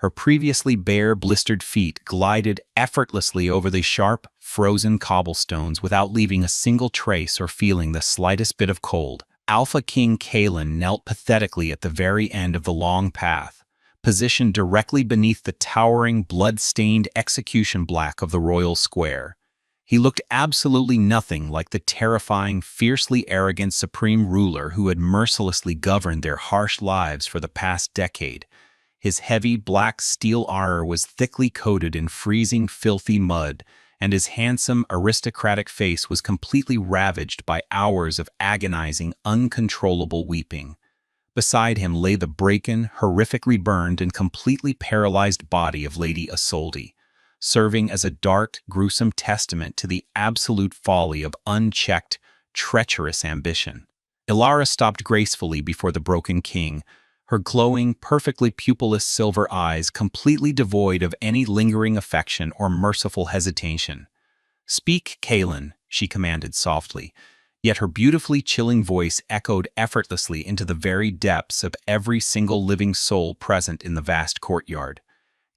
Her previously bare, blistered feet glided effortlessly over the sharp, frozen cobblestones without leaving a single trace or feeling the slightest bit of cold. Alpha King Kalen knelt pathetically at the very end of the long path, positioned directly beneath the towering, blood-stained execution black of the royal square. He looked absolutely nothing like the terrifying, fiercely arrogant supreme ruler who had mercilessly governed their harsh lives for the past decade. His heavy, black steel armor was thickly coated in freezing, filthy mud, and his handsome, aristocratic face was completely ravaged by hours of agonizing, uncontrollable weeping. Beside him lay the broken, horrifically burned, and completely paralyzed body of Lady Isolde, serving as a dark, gruesome testament to the absolute folly of unchecked, treacherous ambition. Ilara stopped gracefully before the broken king, her glowing, perfectly pupilless silver eyes completely devoid of any lingering affection or merciful hesitation. "Speak, Kalen," she commanded softly, yet her beautifully chilling voice echoed effortlessly into the very depths of every single living soul present in the vast courtyard.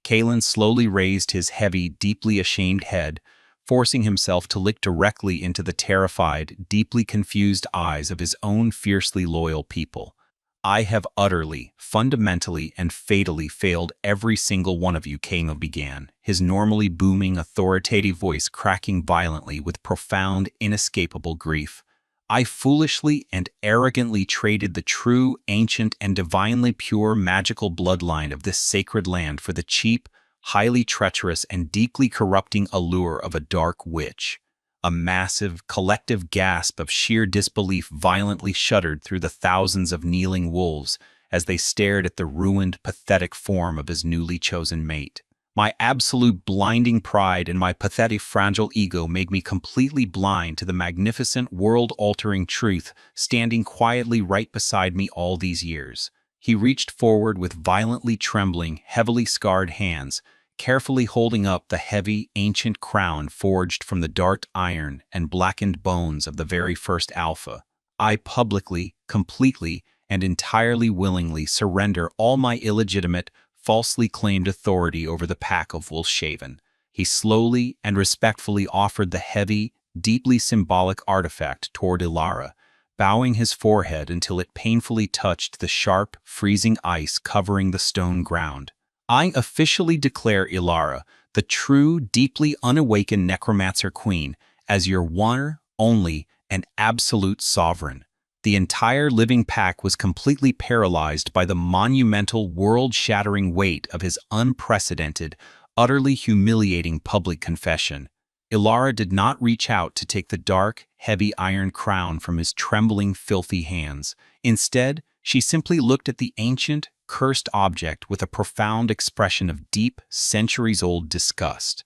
Kalen slowly raised his heavy, deeply ashamed head, forcing himself to look directly into the terrified, deeply confused eyes of his own fiercely loyal people. "I have utterly, fundamentally, and fatally failed every single one of you," Kano began, his normally booming, authoritative voice cracking violently with profound, inescapable grief. "I foolishly and arrogantly traded the true, ancient, and divinely pure magical bloodline of this sacred land for the cheap, highly treacherous, and deeply corrupting allure of a dark witch." A massive, collective gasp of sheer disbelief violently shuddered through the thousands of kneeling wolves as they stared at the ruined, pathetic form of his newly chosen mate. My absolute blinding pride and my pathetic, fragile ego made me completely blind to the magnificent, world-altering truth standing quietly right beside me all these years. He reached forward with violently trembling, heavily scarred hands, carefully holding up the heavy, ancient crown forged from the dark iron and blackened bones of the very first Alpha. "I publicly, completely, and entirely willingly surrender all my illegitimate, falsely claimed authority over the pack of Wolfshaven." He slowly and respectfully offered the heavy, deeply symbolic artifact toward Ilara, bowing his forehead until it painfully touched the sharp, freezing ice covering the stone ground. "I officially declare Ilara, the true, deeply unawakened necromancer queen, as your one, only, and absolute sovereign." The entire living pack was completely paralyzed by the monumental, world-shattering weight of his unprecedented, utterly humiliating public confession. Ilara did not reach out to take the dark, heavy iron crown from his trembling, filthy hands. Instead, she simply looked at the ancient, cursed object with a profound expression of deep, centuries-old disgust.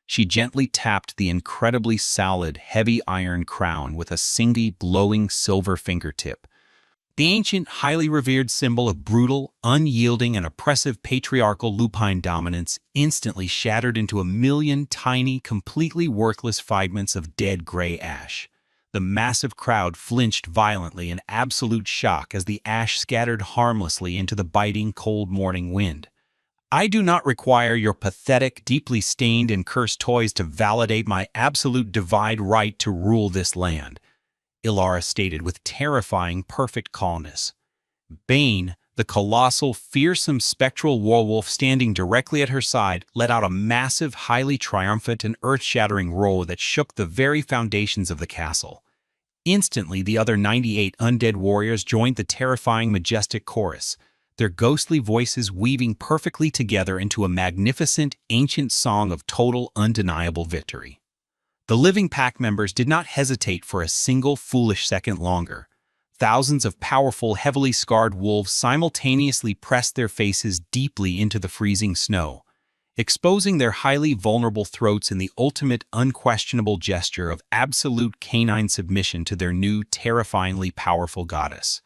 She gently tapped the incredibly solid, heavy iron crown with a single glowing silver fingertip. The ancient, highly revered symbol of brutal, unyielding, and oppressive patriarchal lupine dominance instantly shattered into a million tiny, completely worthless fragments of dead gray ash. The massive crowd flinched violently in absolute shock as the ash scattered harmlessly into the biting, cold morning wind. "I do not require your pathetic, deeply stained, and cursed toys to validate my absolute divine right to rule this land," Ilara stated with terrifying, perfect calmness. "Bane, The colossal, fearsome spectral werewolf standing directly at her side let out a massive, highly triumphant and earth-shattering roar that shook the very foundations of the castle. Instantly, the other 98 undead warriors joined the terrifying, majestic chorus, their ghostly voices weaving perfectly together into a magnificent, ancient song of total, undeniable victory. The living pack members did not hesitate for a single foolish second longer. Thousands of powerful, heavily scarred wolves simultaneously pressed their faces deeply into the freezing snow, exposing their highly vulnerable throats in the ultimate, unquestionable gesture of absolute canine submission to their new, terrifyingly powerful goddess.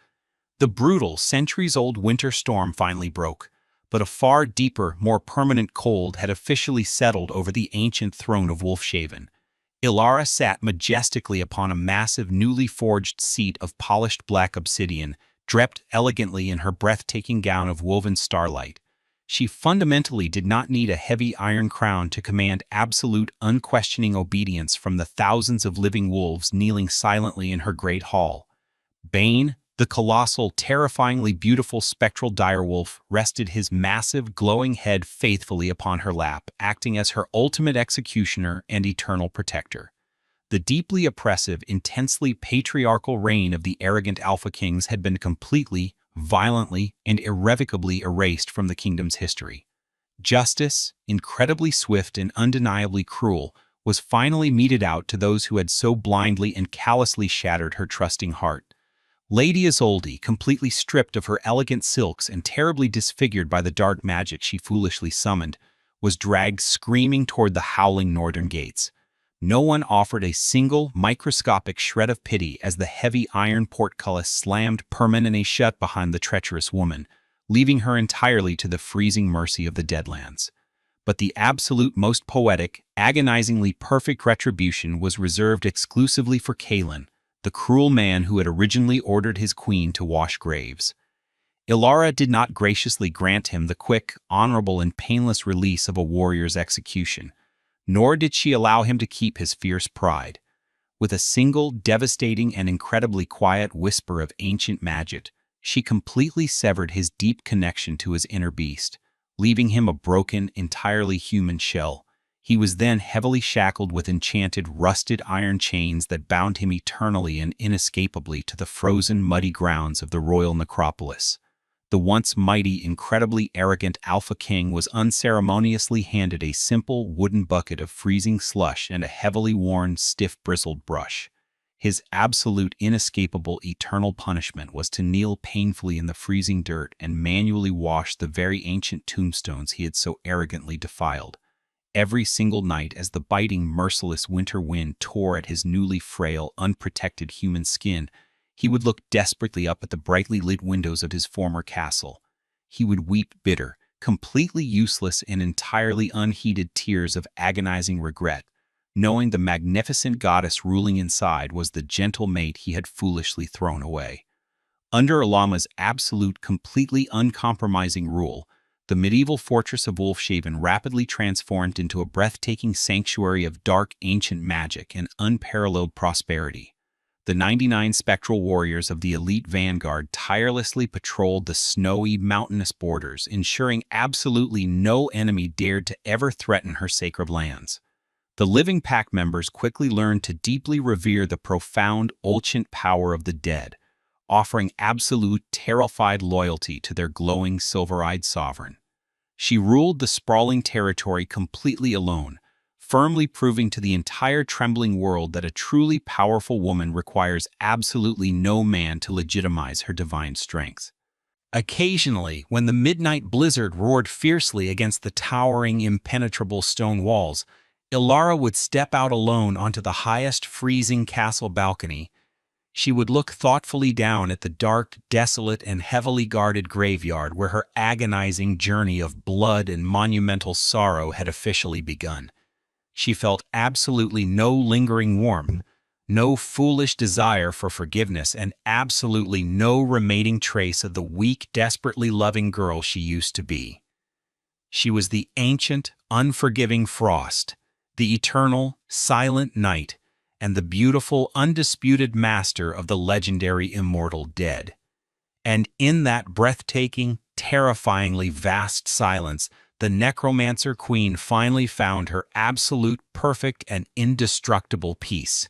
The brutal, centuries-old winter storm finally broke, but a far deeper, more permanent cold had officially settled over the ancient throne of Wolfshaven. Ilara sat majestically upon a massive, newly forged seat of polished black obsidian, draped elegantly in her breathtaking gown of woven starlight. She fundamentally did not need a heavy iron crown to command absolute, unquestioning obedience from the thousands of living wolves kneeling silently in her great hall. Bane, the colossal, terrifyingly beautiful spectral direwolf, rested his massive, glowing head faithfully upon her lap, acting as her ultimate executioner and eternal protector. The deeply oppressive, intensely patriarchal reign of the arrogant Alpha Kings had been completely, violently, and irrevocably erased from the kingdom's history. Justice, incredibly swift and undeniably cruel, was finally meted out to those who had so blindly and callously shattered her trusting heart. Lady Isolde, completely stripped of her elegant silks and terribly disfigured by the dark magic she foolishly summoned, was dragged screaming toward the howling northern gates. No one offered a single, microscopic shred of pity as the heavy iron portcullis slammed permanently shut behind the treacherous woman, leaving her entirely to the freezing mercy of the Deadlands. But the absolute most poetic, agonizingly perfect retribution was reserved exclusively for Kaelin, the cruel man who had originally ordered his queen to wash graves. Ilara did not graciously grant him the quick, honorable, and painless release of a warrior's execution, nor did she allow him to keep his fierce pride. With a single, devastating, and incredibly quiet whisper of ancient magic, she completely severed his deep connection to his inner beast, leaving him a broken, entirely human shell. He was then heavily shackled with enchanted, rusted iron chains that bound him eternally and inescapably to the frozen, muddy grounds of the royal necropolis. The once mighty, incredibly arrogant Alpha King was unceremoniously handed a simple wooden bucket of freezing slush and a heavily worn, stiff-bristled brush. His absolute, inescapable, eternal punishment was to kneel painfully in the freezing dirt and manually wash the very ancient tombstones he had so arrogantly defiled. Every single night, as the biting, merciless winter wind tore at his newly frail, unprotected human skin, he would look desperately up at the brightly lit windows of his former castle. He would weep bitter, completely useless and entirely unheeded tears of agonizing regret, knowing the magnificent goddess ruling inside was the gentle mate he had foolishly thrown away. Under Alama's absolute, completely uncompromising rule, the medieval fortress of Wolfshaven rapidly transformed into a breathtaking sanctuary of dark, ancient magic and unparalleled prosperity. The 99 spectral warriors of the elite vanguard tirelessly patrolled the snowy, mountainous borders, ensuring absolutely no enemy dared to ever threaten her sacred lands. The living pack members quickly learned to deeply revere the profound, ancient power of the dead, offering absolute, terrified loyalty to their glowing, silver-eyed sovereign. She ruled the sprawling territory completely alone, firmly proving to the entire trembling world that a truly powerful woman requires absolutely no man to legitimize her divine strength. Occasionally, when the midnight blizzard roared fiercely against the towering, impenetrable stone walls, Ilara would step out alone onto the highest freezing castle balcony. She would look thoughtfully down at the dark, desolate, and heavily guarded graveyard where her agonizing journey of blood and monumental sorrow had officially begun. She felt absolutely no lingering warmth, no foolish desire for forgiveness, and absolutely no remaining trace of the weak, desperately loving girl she used to be. She was the ancient, unforgiving Frost, the eternal, silent night, and the beautiful, undisputed master of the legendary immortal dead. And in that breathtaking, terrifyingly vast silence, the Necromancer Queen finally found her absolute, perfect, and indestructible peace.